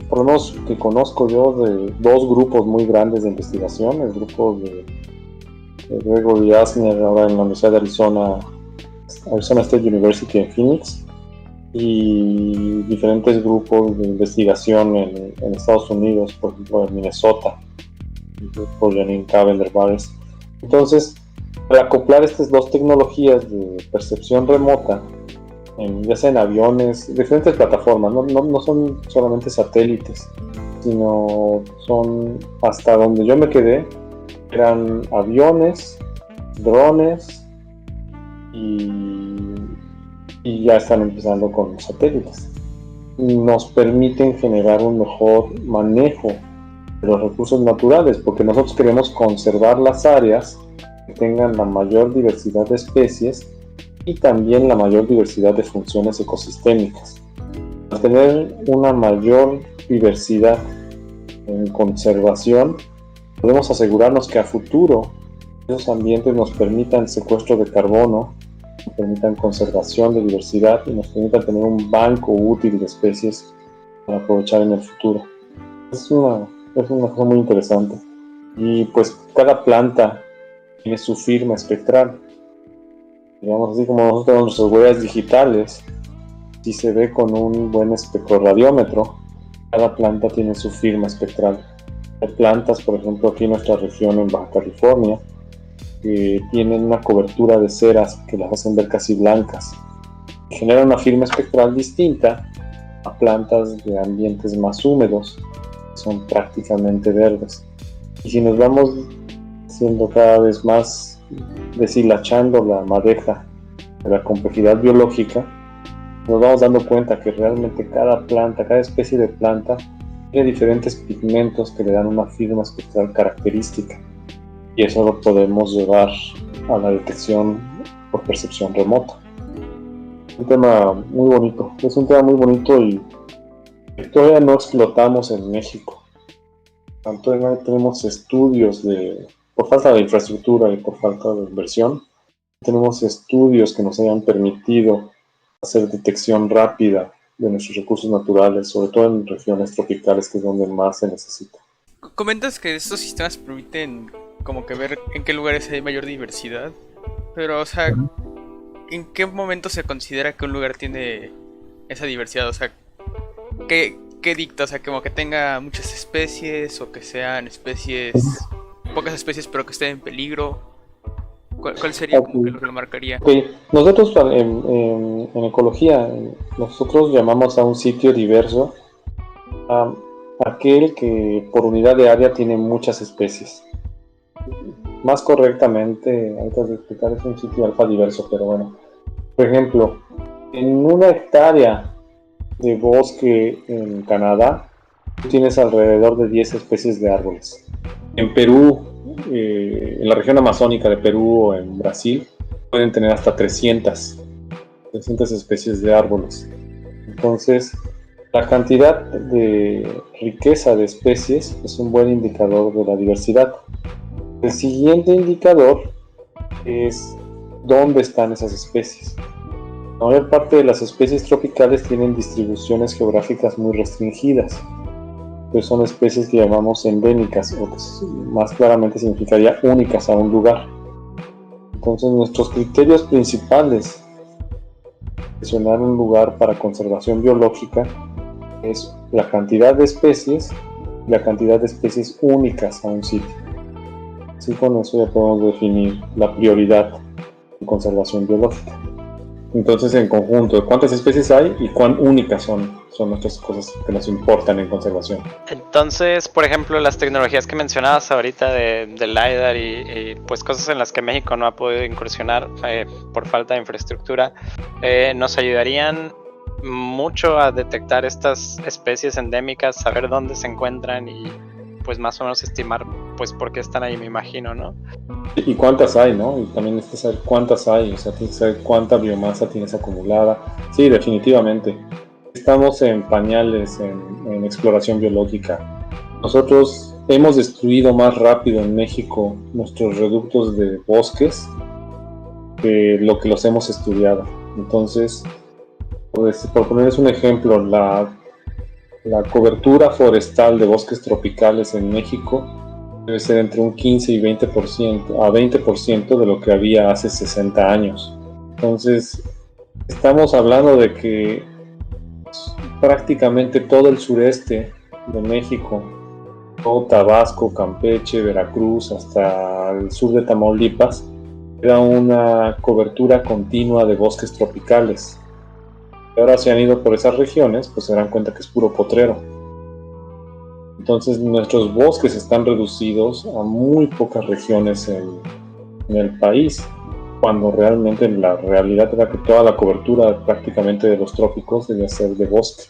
por lo menos que conozco yo, de dos grupos muy grandes de investigación: el grupo de Gregory Asner, ahora en la Universidad de Arizona State University en Phoenix, y diferentes grupos de investigación en Estados Unidos, por ejemplo en Minnesota, por Janine Cavenderbares. Entonces, para acoplar estas dos tecnologías de percepción remota, ya sea en aviones, diferentes plataformas, no son solamente satélites, sino son, hasta donde yo me quedé, eran aviones, drones y ya están empezando con los satélites. Nos permiten generar un mejor manejo de los recursos naturales, porque nosotros queremos conservar las áreas que tengan la mayor diversidad de especies y también la mayor diversidad de funciones ecosistémicas. Al tener una mayor diversidad en conservación, podemos asegurarnos que a futuro esos ambientes nos permitan secuestro de carbono, nos permitan conservación de diversidad y nos permitan tener un banco útil de especies para aprovechar en el futuro. Es una cosa muy interesante. Y pues cada planta tiene su firma espectral. Digamos, así como nosotros tenemos nuestras huellas digitales, si se ve con un buen espectroradiómetro, cada planta tiene su firma espectral. Hay plantas, por ejemplo, aquí en nuestra región, en Baja California, que tienen una cobertura de ceras que las hacen ver casi blancas. Generan una firma espectral distinta a plantas de ambientes más húmedos, que son prácticamente verdes. Y si nos vamos haciendo cada vez más, deshilachando la madeja de la complejidad biológica, nos vamos dando cuenta que realmente cada planta, cada especie de planta tiene diferentes pigmentos que le dan una firma espectral característica, y eso lo podemos llevar a la detección por percepción remota. Es un tema muy bonito, y todavía no explotamos en México. Todavía no tenemos estudios por falta de infraestructura y por falta de inversión, tenemos estudios que nos hayan permitido hacer detección rápida de nuestros recursos naturales, sobre todo en regiones tropicales, que es donde más se necesita. Comentas que estos sistemas permiten como que ver en qué lugares hay mayor diversidad, pero o sea, ¿en qué momento se considera que un lugar tiene esa diversidad? O sea, ¿qué dicta? O sea, como que tenga muchas especies o que sean pocas especies pero que estén en peligro. ¿Cuál sería como que lo que lo marcaría? Okay. Nosotros en ecología, nosotros llamamos a un sitio diverso a aquel que por unidad de área tiene muchas especies. Más correctamente, antes de explicar, es un sitio alfa diverso, pero bueno. Por ejemplo, en 1 hectárea de bosque en Canadá, tienes alrededor de 10 especies de árboles. En Perú, en la región amazónica de Perú o en Brasil, pueden tener hasta 300 especies de árboles. Entonces, la cantidad de riqueza de especies es un buen indicador de la diversidad. El siguiente indicador es dónde están esas especies. La mayor parte de las especies tropicales tienen distribuciones geográficas muy restringidas. Pues son especies que llamamos endémicas, o que más claramente significaría únicas a un lugar. Entonces, nuestros criterios principales para seleccionar un lugar para conservación biológica es la cantidad de especies y la cantidad de especies únicas a un sitio. Así con eso ya podemos definir la prioridad de conservación biológica. Entonces, en conjunto, ¿cuántas especies hay y cuán únicas son nuestras cosas que nos importan en conservación? Entonces, por ejemplo, las tecnologías que mencionabas ahorita del LiDAR y pues cosas en las que México no ha podido incursionar por falta de infraestructura, nos ayudarían mucho a detectar estas especies endémicas, saber dónde se encuentran y pues más o menos estimar pues por qué están ahí, me imagino, ¿no? Y cuántas hay, ¿no? Y también es que saber cuántas hay, o sea, tienes que saber cuánta biomasa tienes acumulada. Sí, definitivamente. Estamos en pañales en exploración biológica. Nosotros hemos destruido más rápido en México nuestros reductos de bosques que lo que los hemos estudiado. Entonces, por ponerles un ejemplo, la cobertura forestal de bosques tropicales en México debe ser entre un 15 y 20%, a 20% de lo que había hace 60 años. Entonces, estamos hablando de que prácticamente todo el sureste de México, todo Tabasco, Campeche, Veracruz, hasta el sur de Tamaulipas, era una cobertura continua de bosques tropicales. Y ahora se han ido por esas regiones, pues se dan cuenta que es puro potrero. Entonces nuestros bosques están reducidos a muy pocas regiones en el país, cuando realmente la realidad era que toda la cobertura prácticamente de los trópicos debía ser de bosque.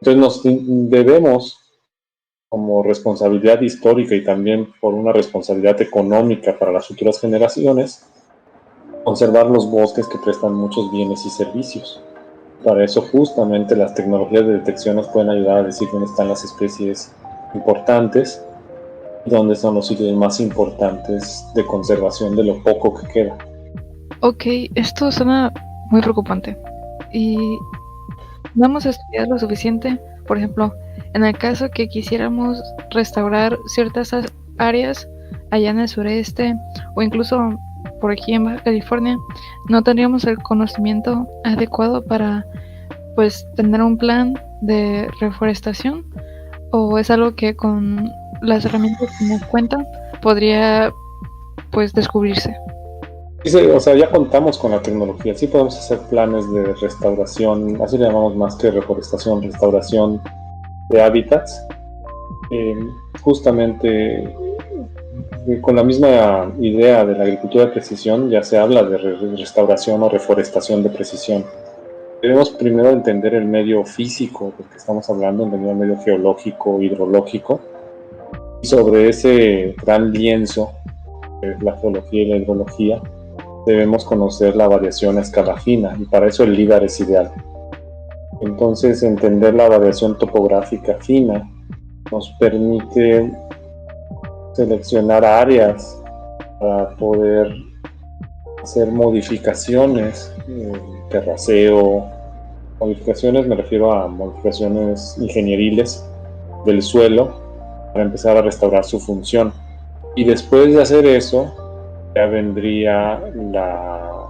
Entonces nos debemos, como responsabilidad histórica y también por una responsabilidad económica para las futuras generaciones, conservar los bosques que prestan muchos bienes y servicios. Para eso justamente las tecnologías de detección nos pueden ayudar a decir dónde están las especies importantes y dónde son los sitios más importantes de conservación de lo poco que queda. Ok, esto suena muy preocupante. Y no hemos estudiado lo suficiente. Por ejemplo, en el caso que quisiéramos restaurar ciertas áreas allá en el sureste o incluso por aquí en Baja California, no tendríamos el conocimiento adecuado para pues tener un plan de reforestación, o es algo que con las herramientas que nos cuentan podría pues descubrirse. Sí, o sea, ya contamos con la tecnología, sí podemos hacer planes de restauración, así le llamamos más que reforestación, restauración de hábitats, justamente con la misma idea de la agricultura de precisión. Ya se habla de restauración o reforestación de precisión. Debemos primero entender el medio físico, porque estamos hablando del medio geológico, hidrológico, y sobre ese gran lienzo, que es la geología y la hidrología, debemos conocer la variación a escala fina, y para eso el LIDAR es ideal. Entonces, entender la variación topográfica fina nos permite seleccionar áreas para poder hacer modificaciones, terraceo. Modificaciones, me refiero a modificaciones ingenieriles del suelo para empezar a restaurar su función. Y después de hacer eso, ya vendría la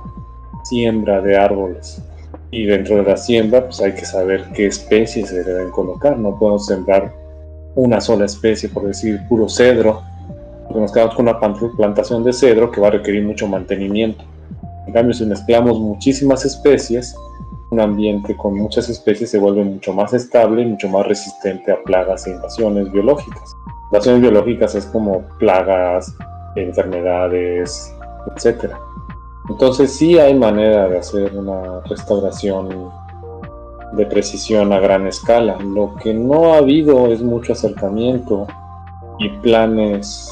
siembra de árboles. Y dentro de la siembra, pues hay que saber qué especies se deben colocar. No podemos sembrar una sola especie, por decir puro cedro, porque nos quedamos con una plantación de cedro que va a requerir mucho mantenimiento. En cambio, si mezclamos muchísimas especies, un ambiente con muchas especies se vuelve mucho más estable y mucho más resistente a plagas e invasiones biológicas. Invasiones biológicas es como plagas, enfermedades, etc. Entonces sí hay manera de hacer una restauración de precisión a gran escala. Lo que no ha habido es mucho acercamiento y planes,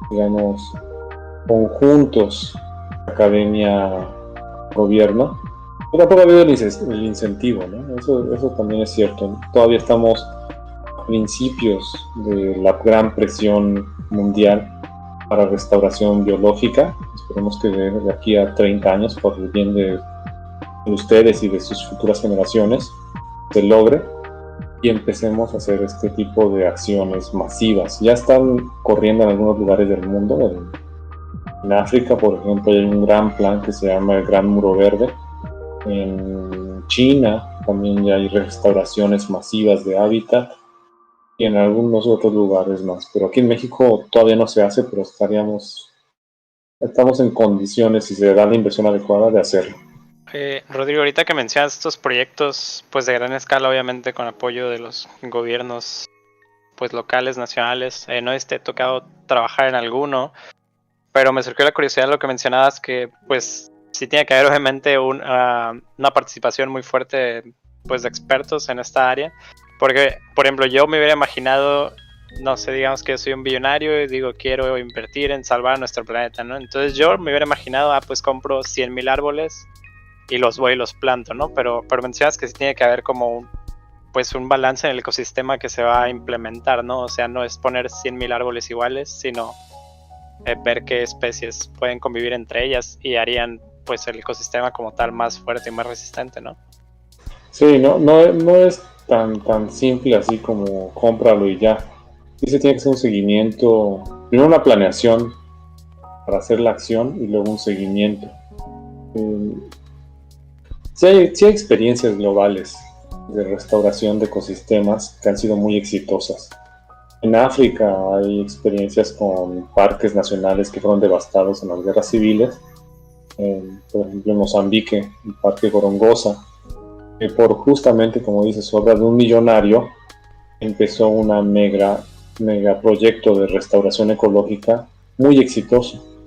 digamos, conjuntos, academia-gobierno. Pero tampoco ha habido el incentivo, ¿no? Eso también es cierto. Todavía estamos a principios de la gran presión mundial para restauración biológica. Esperemos que de aquí a 30 años, por el bien de ustedes y de sus futuras generaciones, se logre y empecemos a hacer este tipo de acciones masivas. Ya están corriendo en algunos lugares del mundo. En África, por ejemplo, hay un gran plan que se llama el Gran Muro Verde. En China también ya hay restauraciones masivas de hábitat y en algunos otros lugares más. Pero aquí en México todavía no se hace, pero estamos en condiciones, si se da la inversión adecuada, de hacerlo. Rodrigo, ahorita que mencionas estos proyectos pues de gran escala, obviamente con apoyo de los gobiernos pues locales, nacionales, no te ha tocado trabajar en alguno, pero me surgió la curiosidad de lo que mencionabas, que pues sí tiene que haber obviamente una participación muy fuerte pues de expertos en esta área, porque por ejemplo yo me hubiera imaginado, no sé, digamos que soy un billonario y digo quiero invertir en salvar nuestro planeta, ¿no? Entonces yo me hubiera imaginado, pues compro 100,000 árboles y los voy y los planto, ¿no? Pero mencionas que sí tiene que haber como un balance en el ecosistema que se va a implementar, ¿no? O sea, no es poner 100,000 árboles iguales, sino ver qué especies pueden convivir entre ellas y harían pues el ecosistema como tal más fuerte y más resistente, ¿no? Sí, no es tan simple así como cómpralo y ya. Sí se tiene que hacer un seguimiento, primero una planeación para hacer la acción y luego un seguimiento. Sí hay experiencias globales de restauración de ecosistemas que han sido muy exitosas. En África hay experiencias con parques nacionales que fueron devastados en las guerras civiles. Por ejemplo, en Mozambique, el Parque Gorongosa, que por justamente, como dices, obra de un millonario, empezó una mega proyecto de restauración ecológica muy exitoso.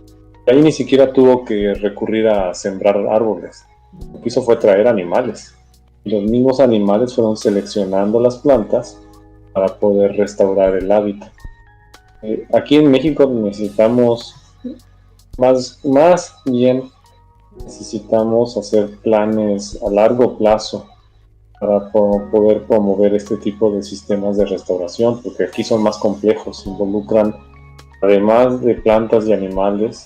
Ahí ni siquiera tuvo que recurrir a sembrar árboles. Lo que hizo fue traer animales. Y los mismos animales fueron seleccionando las plantas para poder restaurar el hábitat. Aquí en México necesitamos más bien necesitamos hacer planes a largo plazo para poder promover este tipo de sistemas de restauración, porque aquí son más complejos, involucran, además de plantas y animales,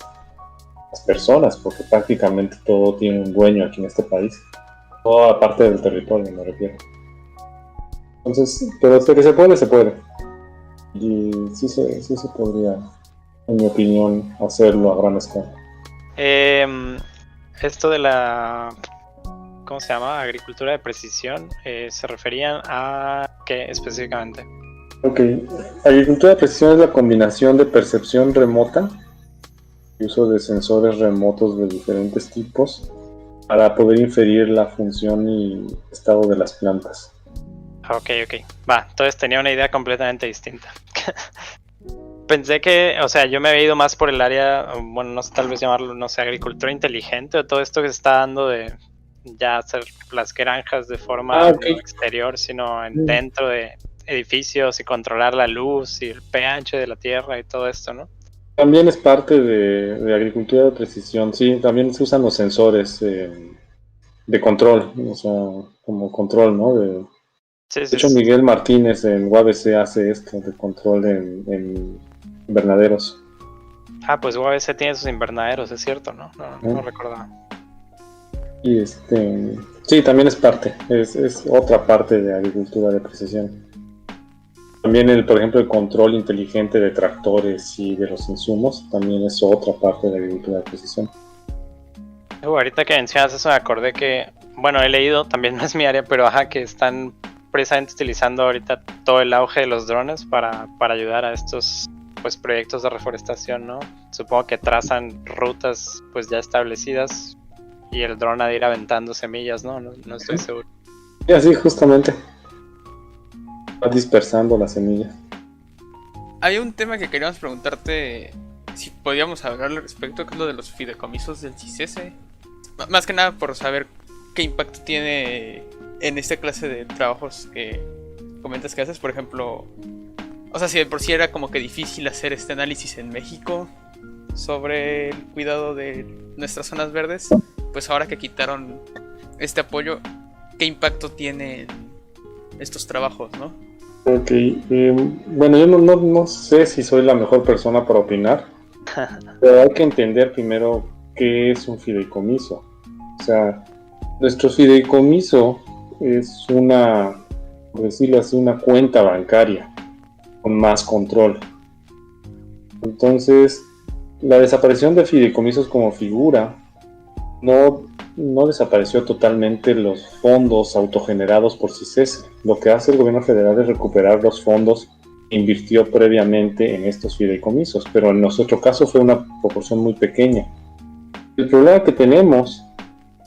las personas, porque prácticamente todo tiene un dueño aquí en este país, toda parte del territorio me refiero. Entonces, pero hasta que se puede. Y sí se podría, en mi opinión, hacerlo a gran escala. Esto de la, ¿cómo se llama? Agricultura de precisión, ¿se referían a qué específicamente? Ok, agricultura de precisión es la combinación de percepción remota y uso de sensores remotos de diferentes tipos para poder inferir la función y estado de las plantas. Ok, va, entonces tenía una idea completamente distinta. Pensé que, o sea, yo me había ido más por el área, bueno, no sé, tal vez llamarlo, no sé, agricultura inteligente o todo esto que se está dando de ya hacer las granjas de forma ok. no exterior, sino dentro de edificios y controlar la luz y el pH de la tierra y todo esto, ¿no? También es parte de agricultura de precisión, sí, también se usan los sensores de control, o sea, como control, ¿no? De Sí, sí, hecho, sí. Miguel Martínez en UABC hace esto de control en invernaderos. Ah, pues UABC tiene sus invernaderos, es cierto, ¿no? No recordaba. Y sí, también es parte, es otra parte de agricultura de precisión. También, por ejemplo, el control inteligente de tractores y de los insumos también es otra parte de agricultura de precisión. Ahorita que mencionas eso me acordé que, bueno, he leído, también no es mi área, pero que están precisamente utilizando ahorita todo el auge de los drones para ayudar a estos pues proyectos de reforestación, ¿no? Supongo que trazan rutas pues ya establecidas y el dron ha de ir aventando semillas, ¿no? No estoy seguro. Y así justamente va dispersando las semillas. Había un tema que queríamos preguntarte si podíamos hablar al respecto, que es lo de los fideicomisos del CICESE. Más que nada por saber qué impacto tiene en esta clase de trabajos que comentas que haces. Por ejemplo, o sea, si de por sí era como que difícil hacer este análisis en México sobre el cuidado de nuestras zonas verdes, pues ahora que quitaron este apoyo, ¿qué impacto tienen estos trabajos, no? Ok, bueno, yo no sé si soy la mejor persona para opinar, pero hay que entender primero qué es un fideicomiso. O sea, nuestro fideicomiso es por decirlo así, una cuenta bancaria con más control. Entonces, la desaparición de fideicomisos como figura no desapareció totalmente los fondos autogenerados por CICESE. Lo que hace el gobierno federal es recuperar los fondos que invirtió previamente en estos fideicomisos, pero en nuestro caso fue una proporción muy pequeña. El problema que tenemos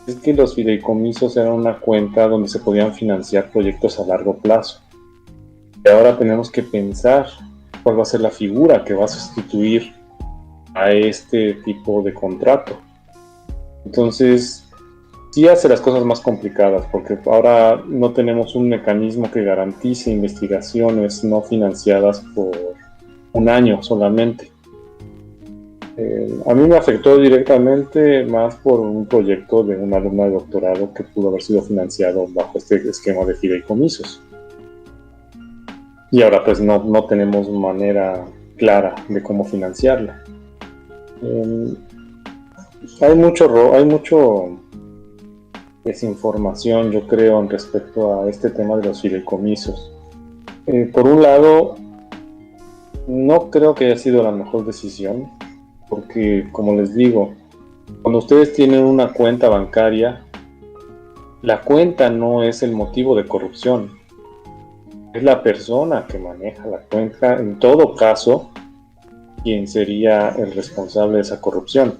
es que los fideicomisos eran una cuenta donde se podían financiar proyectos a largo plazo. Y ahora tenemos que pensar cuál va a ser la figura que va a sustituir a este tipo de contrato. Entonces, sí hace las cosas más complicadas, porque ahora no tenemos un mecanismo que garantice investigaciones no financiadas por un año solamente. A mí me afectó directamente más por un proyecto de una alumna de doctorado que pudo haber sido financiado bajo este esquema de fideicomisos. Y ahora pues no tenemos manera clara de cómo financiarla. Hay mucho desinformación, yo creo, en respecto a este tema de los fideicomisos. Por un lado, no creo que haya sido la mejor decisión, porque, como les digo, cuando ustedes tienen una cuenta bancaria, la cuenta no es el motivo de corrupción, es la persona que maneja la cuenta, en todo caso, quien sería el responsable de esa corrupción.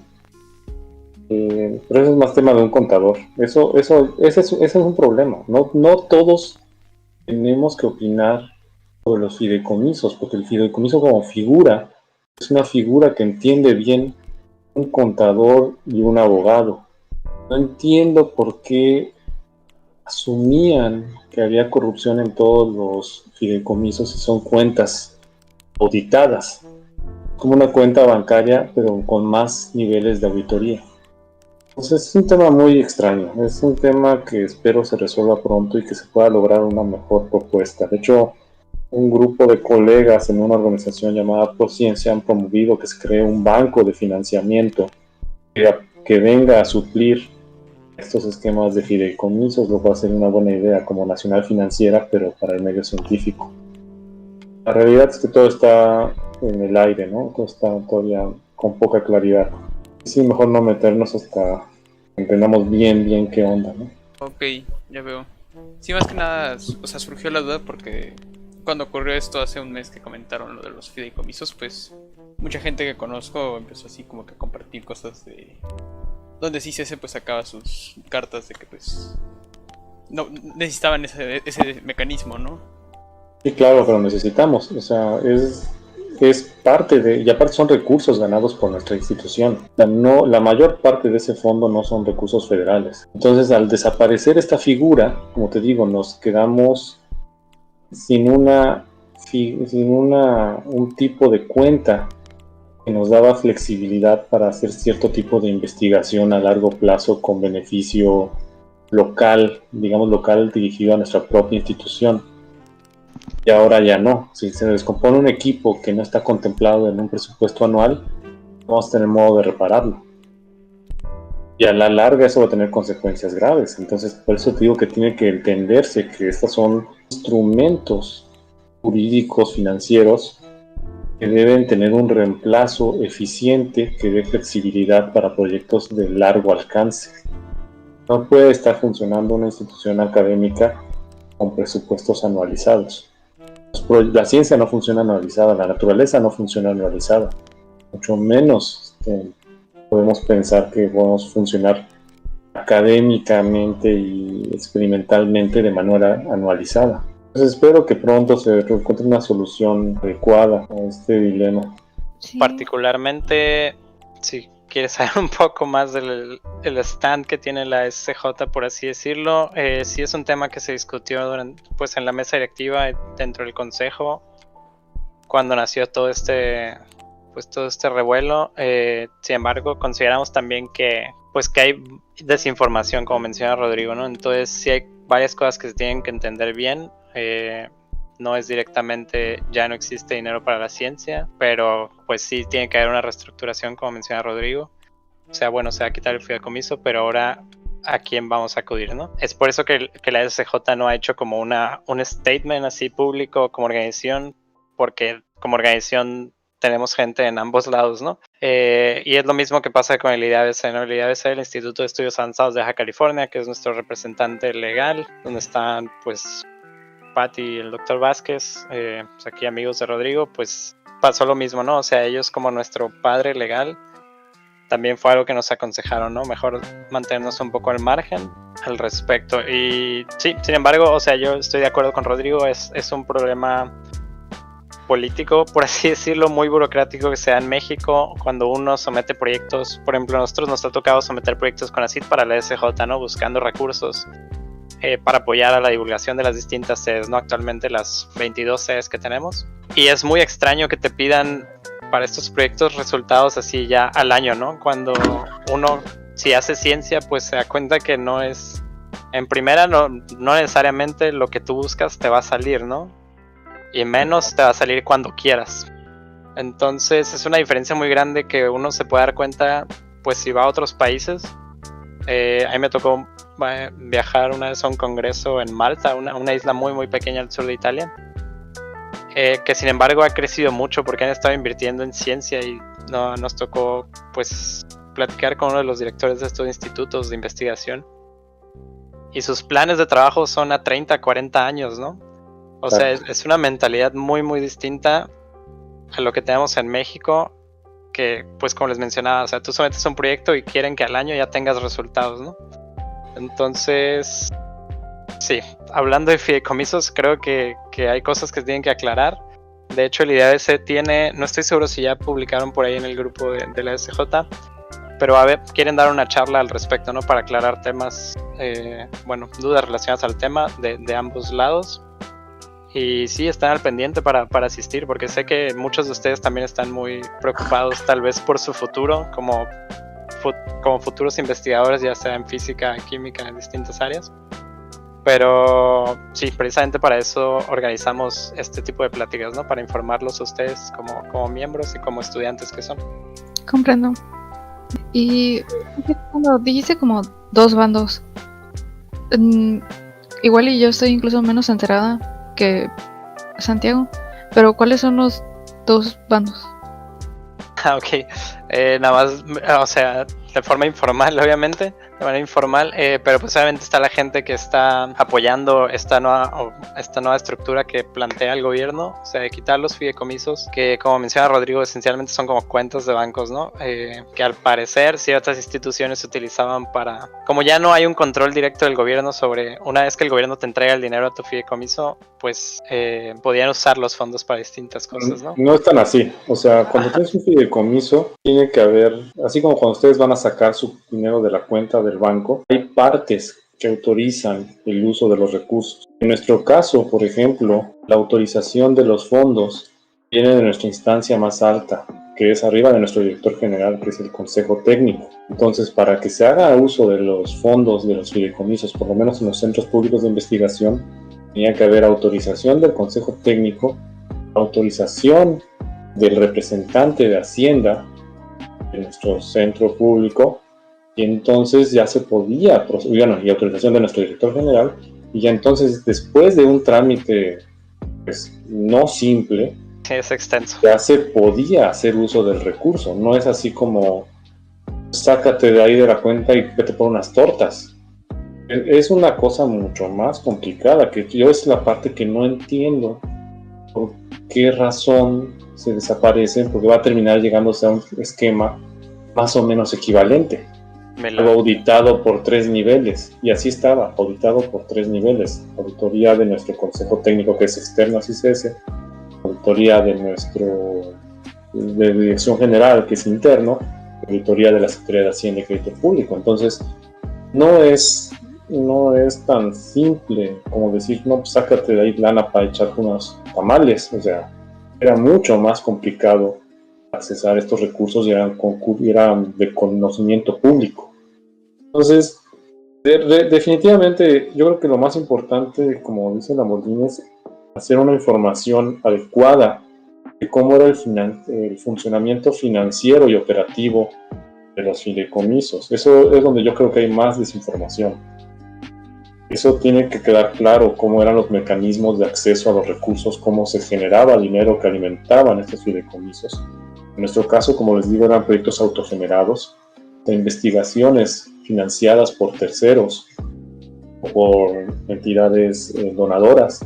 Pero eso es más tema de un contador. Ese es un problema. No todos tenemos que opinar sobre los fideicomisos, porque el fideicomiso como figura es una figura que entiende bien un contador y un abogado. No entiendo por qué asumían que había corrupción en todos los fideicomisos si son cuentas auditadas, como una cuenta bancaria pero con más niveles de auditoría. Entonces es un tema muy extraño, es un tema que espero se resuelva pronto y que se pueda lograr una mejor propuesta. De hecho, un grupo de colegas en una organización llamada Prociencia han promovido que se cree un banco de financiamiento que venga a suplir estos esquemas de fideicomisos, lo cual sería una buena idea como nacional financiera, pero para el medio científico. La realidad es que todo está en el aire, ¿no? Todo está todavía con poca claridad. Sí, mejor no meternos hasta que entendamos bien qué onda, ¿no? Ok, ya veo. Sí, más que nada, o sea, surgió la duda porque cuando ocurrió esto hace un mes que comentaron lo de los fideicomisos, pues mucha gente que conozco empezó así como que a compartir cosas de donde sí se pues sacaba sus cartas de que pues no necesitaban ese mecanismo, ¿no? Sí, claro, pero necesitamos, o sea, es es parte de, y aparte son recursos ganados por nuestra institución. La mayor parte de ese fondo no son recursos federales. Entonces, al desaparecer esta figura, como te digo, nos quedamos sin un tipo de cuenta que nos daba flexibilidad para hacer cierto tipo de investigación a largo plazo con beneficio local, digamos local, dirigido a nuestra propia institución. Y ahora ya no. Si se descompone un equipo que no está contemplado en un presupuesto anual, vamos a tener modo de repararlo. Y a la larga eso va a tener consecuencias graves. Entonces, por eso te digo que tiene que entenderse que estos son instrumentos jurídicos, financieros, que deben tener un reemplazo eficiente que dé flexibilidad para proyectos de largo alcance. No puede estar funcionando una institución académica con presupuestos anualizados. La ciencia no funciona anualizada, la naturaleza no funciona anualizada. Mucho menos podemos pensar que podemos funcionar académicamente y experimentalmente de manera anualizada. Entonces espero que pronto se encuentre una solución adecuada a este dilema. Sí. Particularmente, si quieres saber un poco más del stand que tiene la SCJ, por así decirlo, sí es un tema que se discutió en la mesa directiva dentro del consejo cuando nació todo este revuelo. Sin embargo, consideramos también que hay desinformación, como menciona Rodrigo, ¿no? Entonces sí hay varias cosas que se tienen que entender bien. No es directamente ya no existe dinero para la ciencia, pero pues sí tiene que haber una reestructuración, como menciona Rodrigo. O sea, bueno, se va a quitar el fideicomiso, pero ahora ¿a quién vamos a acudir, no? Es por eso que la SCJ no ha hecho como un statement así público como organización, porque como organización tenemos gente en ambos lados, ¿no? Y es lo mismo que pasa con el IDABC, ¿no? El IDABC, el Instituto de Estudios Avanzados de Baja California, que es nuestro representante legal, donde están pues Pat y el doctor Vázquez, pues aquí amigos de Rodrigo, pues pasó lo mismo, ¿no? O sea, ellos como nuestro padre legal, también fue algo que nos aconsejaron, ¿no? Mejor mantenernos un poco al margen al respecto. Y sí, sin embargo, o sea, yo estoy de acuerdo con Rodrigo, es un problema político, por así decirlo, muy burocrático que se da en México cuando uno somete proyectos. Por ejemplo, a nosotros nos ha tocado someter proyectos con ACID para la SJ, ¿no? Buscando recursos para apoyar a la divulgación de las distintas sedes, ¿no? Actualmente las 22 sedes que tenemos. Y es muy extraño que te pidan para estos proyectos resultados así ya al año, ¿no? Cuando uno, si hace ciencia, pues se da cuenta que no es, en primera, no necesariamente lo que tú buscas te va a salir, ¿no? Y menos te va a salir cuando quieras. Entonces es una diferencia muy grande que uno se puede dar cuenta, pues si va a otros países. A mí me tocó viajar una vez a un congreso en Malta, una isla muy muy pequeña al sur de Italia, que sin embargo ha crecido mucho porque han estado invirtiendo en ciencia y nos tocó pues platicar con uno de los directores de estos institutos de investigación y sus planes de trabajo son a 30, 40 años, ¿no? O sea, es una mentalidad muy muy distinta a lo que tenemos en México, que pues como les mencionaba, o sea, tú sometes un proyecto y quieren que al año ya tengas resultados, ¿no? Entonces, sí, hablando de fideicomisos, creo que hay cosas que se tienen que aclarar. De hecho, el IDABC tiene, no estoy seguro si ya publicaron por ahí en el grupo de la SJ, pero a ver, quieren dar una charla al respecto, ¿no? Para aclarar temas, dudas relacionadas al tema de ambos lados. Y sí, están al pendiente para asistir, porque sé que muchos de ustedes también están muy preocupados tal vez por su futuro como futuros investigadores, ya sea en física, química, en distintas áreas. Pero sí, precisamente para eso organizamos este tipo de pláticas, ¿no? Para informarlos a ustedes como miembros y como estudiantes que son. Comprendo. Y cuando dijiste como dos bandos, igual y yo estoy incluso menos enterada que Santiago, pero ¿cuáles son los dos bandos? Ok, nada más, o sea, de forma informal, obviamente, de manera informal, pero pues obviamente está la gente que está apoyando esta nueva estructura que plantea el gobierno, o sea, de quitar los fideicomisos, que como menciona Rodrigo, esencialmente son como cuentas de bancos, ¿no? Que al parecer ciertas instituciones se utilizaban para, como ya no hay un control directo del gobierno sobre, una vez que el gobierno te entrega el dinero a tu fideicomiso, pues podían usar los fondos para distintas cosas, ¿no? No es tan así, o sea, cuando tienes un fideicomiso, tiene que haber, así como cuando ustedes van a sacar su dinero de la cuenta del banco, hay partes que autorizan el uso de los recursos. En nuestro caso, por ejemplo, la autorización de los fondos viene de nuestra instancia más alta, que es arriba de nuestro director general, que es el Consejo Técnico. Entonces, para que se haga uso de los fondos de los fideicomisos, por lo menos en los centros públicos de investigación, tenía que haber autorización del Consejo Técnico, autorización del representante de Hacienda de nuestro centro público, y entonces ya se podía, y autorización de nuestro director general, y ya entonces después de un trámite pues no simple, es extenso, ya se podía hacer uso del recurso. No es así como sácate de ahí de la cuenta y vete por unas tortas. Es una cosa mucho más complicada, que yo es la parte que no entiendo por qué razón se desaparecen, porque va a terminar llegándose a un esquema más o menos equivalente. Algo auditado por 3 niveles, y así estaba, auditado por 3 niveles: auditoría de nuestro Consejo Técnico, que es externo a CICES, auditoría de Dirección General, que es interno, auditoría de la Secretaría de Hacienda y Crédito Público. Entonces, no es tan simple como decir, no, pues sácate de ahí lana para echar unos tamales. O sea, era mucho más complicado accesar estos recursos y eran de conocimiento público. Entonces, definitivamente, yo creo que lo más importante, como dice Lamborghini, es hacer una información adecuada de cómo era el funcionamiento financiero y operativo de los fideicomisos. Eso es donde yo creo que hay más desinformación. Eso tiene que quedar claro, cómo eran los mecanismos de acceso a los recursos, cómo se generaba dinero que alimentaban estos fideicomisos. En nuestro caso, como les digo, eran proyectos autogenerados, de investigaciones financiadas por terceros o por entidades donadoras,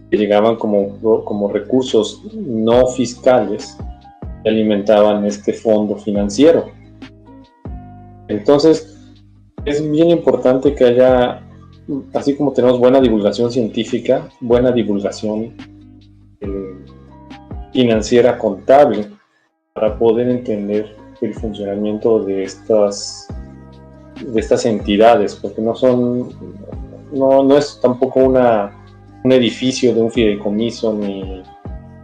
que llegaban como recursos no fiscales que alimentaban este fondo financiero. Entonces, es bien importante que haya, así como tenemos buena divulgación científica, buena divulgación financiera contable, para poder entender el funcionamiento de estas entidades, porque no es tampoco un edificio de un fideicomiso, ni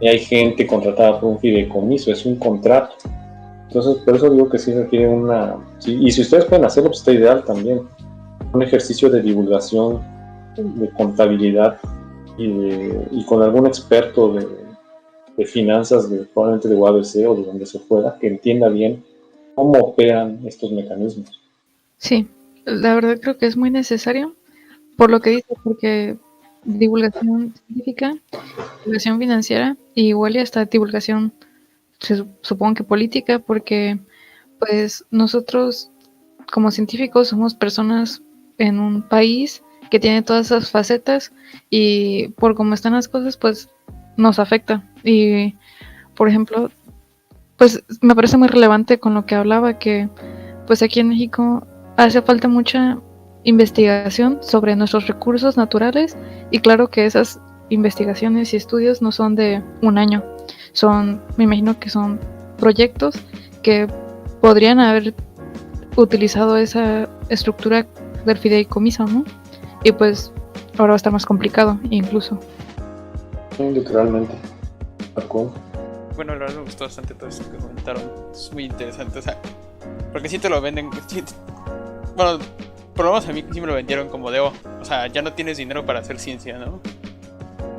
hay gente contratada por un fideicomiso, es un contrato. Entonces, por eso digo que sí requiere y si ustedes pueden hacerlo, pues está ideal también, un ejercicio de divulgación, de contabilidad y con algún experto de finanzas, probablemente de UABC o de donde se pueda, que entienda bien cómo operan estos mecanismos. Sí, la verdad creo que es muy necesario, por lo que dice, porque divulgación científica, divulgación financiera, y igual y hasta divulgación, supongo que política, porque pues nosotros como científicos somos personas en un país que tiene todas esas facetas, y por cómo están las cosas pues nos afecta. Y por ejemplo, pues me parece muy relevante con lo que hablaba, que pues aquí en México hace falta mucha investigación sobre nuestros recursos naturales, y claro que esas investigaciones y estudios no son de un año, me imagino que son proyectos que podrían haber utilizado esa estructura del fideicomiso, ¿no? Y pues ahora va a estar más complicado incluso. Literalmente. Bueno, la verdad me gustó bastante todo esto que comentaron. Es muy interesante, o sea, porque sí te lo venden. Bueno, por lo menos a mí sí me lo vendieron como de, o sea, ya no tienes dinero para hacer ciencia, ¿no?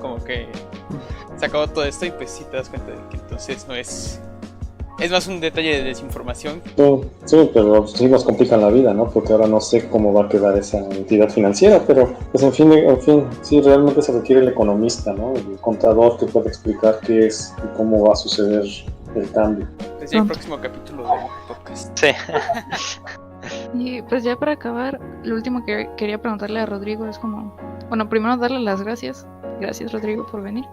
Como que se acabó todo esto y pues sí te das cuenta de que entonces no es. Es más un detalle de desinformación. Sí, pero sí nos complican la vida, ¿no? Porque ahora no sé cómo va a quedar esa entidad financiera, pero pues en fin, sí, realmente se requiere el economista, ¿no? El contador que puede explicar qué es y cómo va a suceder el cambio. Pues Sí, el pronto. próximo capítulo del podcast. Sí. Y pues ya para acabar, lo último que quería preguntarle a Rodrigo es como, bueno, primero darle las gracias. Gracias, Rodrigo, por venir.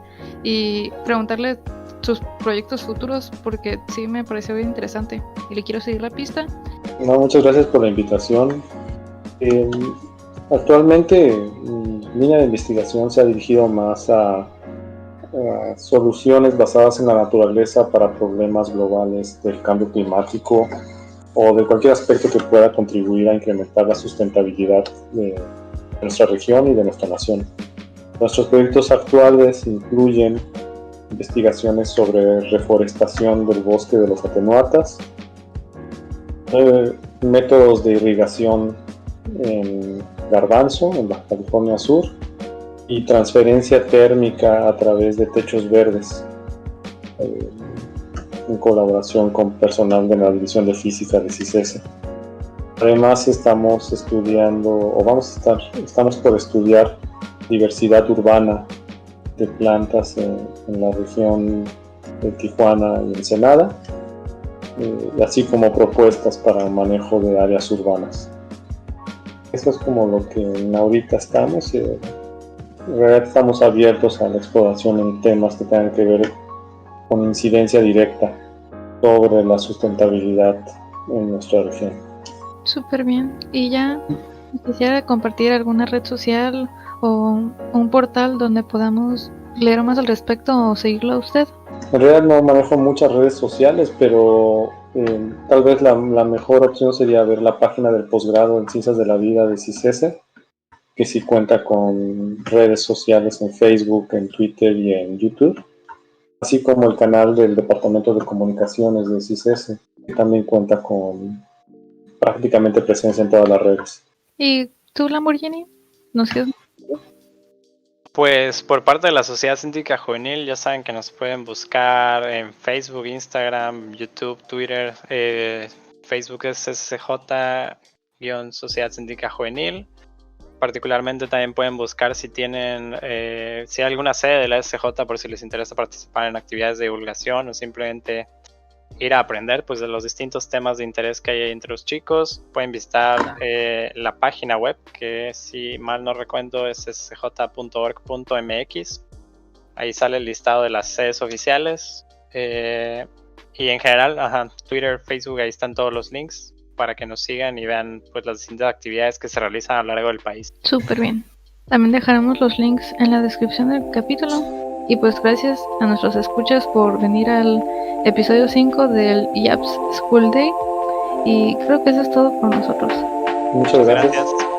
Y preguntarle sus proyectos futuros, porque sí me pareció bien interesante. Y le quiero seguir la pista. No, muchas gracias por la invitación. Actualmente mi línea de investigación se ha dirigido más a soluciones basadas en la naturaleza para problemas globales del cambio climático o de cualquier aspecto que pueda contribuir a incrementar la sustentabilidad de nuestra región y de nuestra nación. Nuestros proyectos actuales incluyen investigaciones sobre reforestación del bosque de los atenuatas, métodos de irrigación en Garbanzo, en Baja California Sur, y transferencia térmica a través de techos verdes, en colaboración con personal de la División de Física de CICESE. Además estamos por estudiar diversidad urbana de plantas en la región de Tijuana y Ensenada, así como propuestas para manejo de áreas urbanas. Eso es como lo que ahorita estamos. En realidad estamos abiertos a la exploración en temas que tengan que ver con incidencia directa sobre la sustentabilidad en nuestra región. Súper bien. Y ya quisiera compartir alguna red social o un portal donde podamos leer más al respecto o seguirlo a usted. En realidad no manejo muchas redes sociales, pero tal vez la mejor opción sería ver la página del posgrado en Ciencias de la Vida de CICESE, que sí cuenta con redes sociales en Facebook, en Twitter y en YouTube, así como el canal del Departamento de Comunicaciones de CICESE, que también cuenta con prácticamente presencia en todas las redes. ¿Y tú, Lamborghini? ¿Nos quieres? Pues por parte de la Sociedad Científica Juvenil, ya saben que nos pueden buscar en Facebook, Instagram, YouTube, Twitter. Facebook es SCJ-Sociedad Científica Juvenil. Particularmente también pueden buscar si tienen, si hay alguna sede de la SCJ por si les interesa participar en actividades de divulgación o simplemente ir a aprender pues de los distintos temas de interés que hay entre los chicos. Pueden visitar la página web, que si mal no recuerdo es scj.org.mx. Ahí sale el listado de las sedes oficiales, y en general Twitter, Facebook, ahí están todos los links para que nos sigan y vean pues las distintas actividades que se realizan a lo largo del país. Súper bien. También dejaremos los links en la descripción del capítulo. Y pues gracias a nuestros escuchas por venir al episodio 5 del IAPS School Day. Y creo que eso es todo por nosotros. Muchas gracias. Gracias.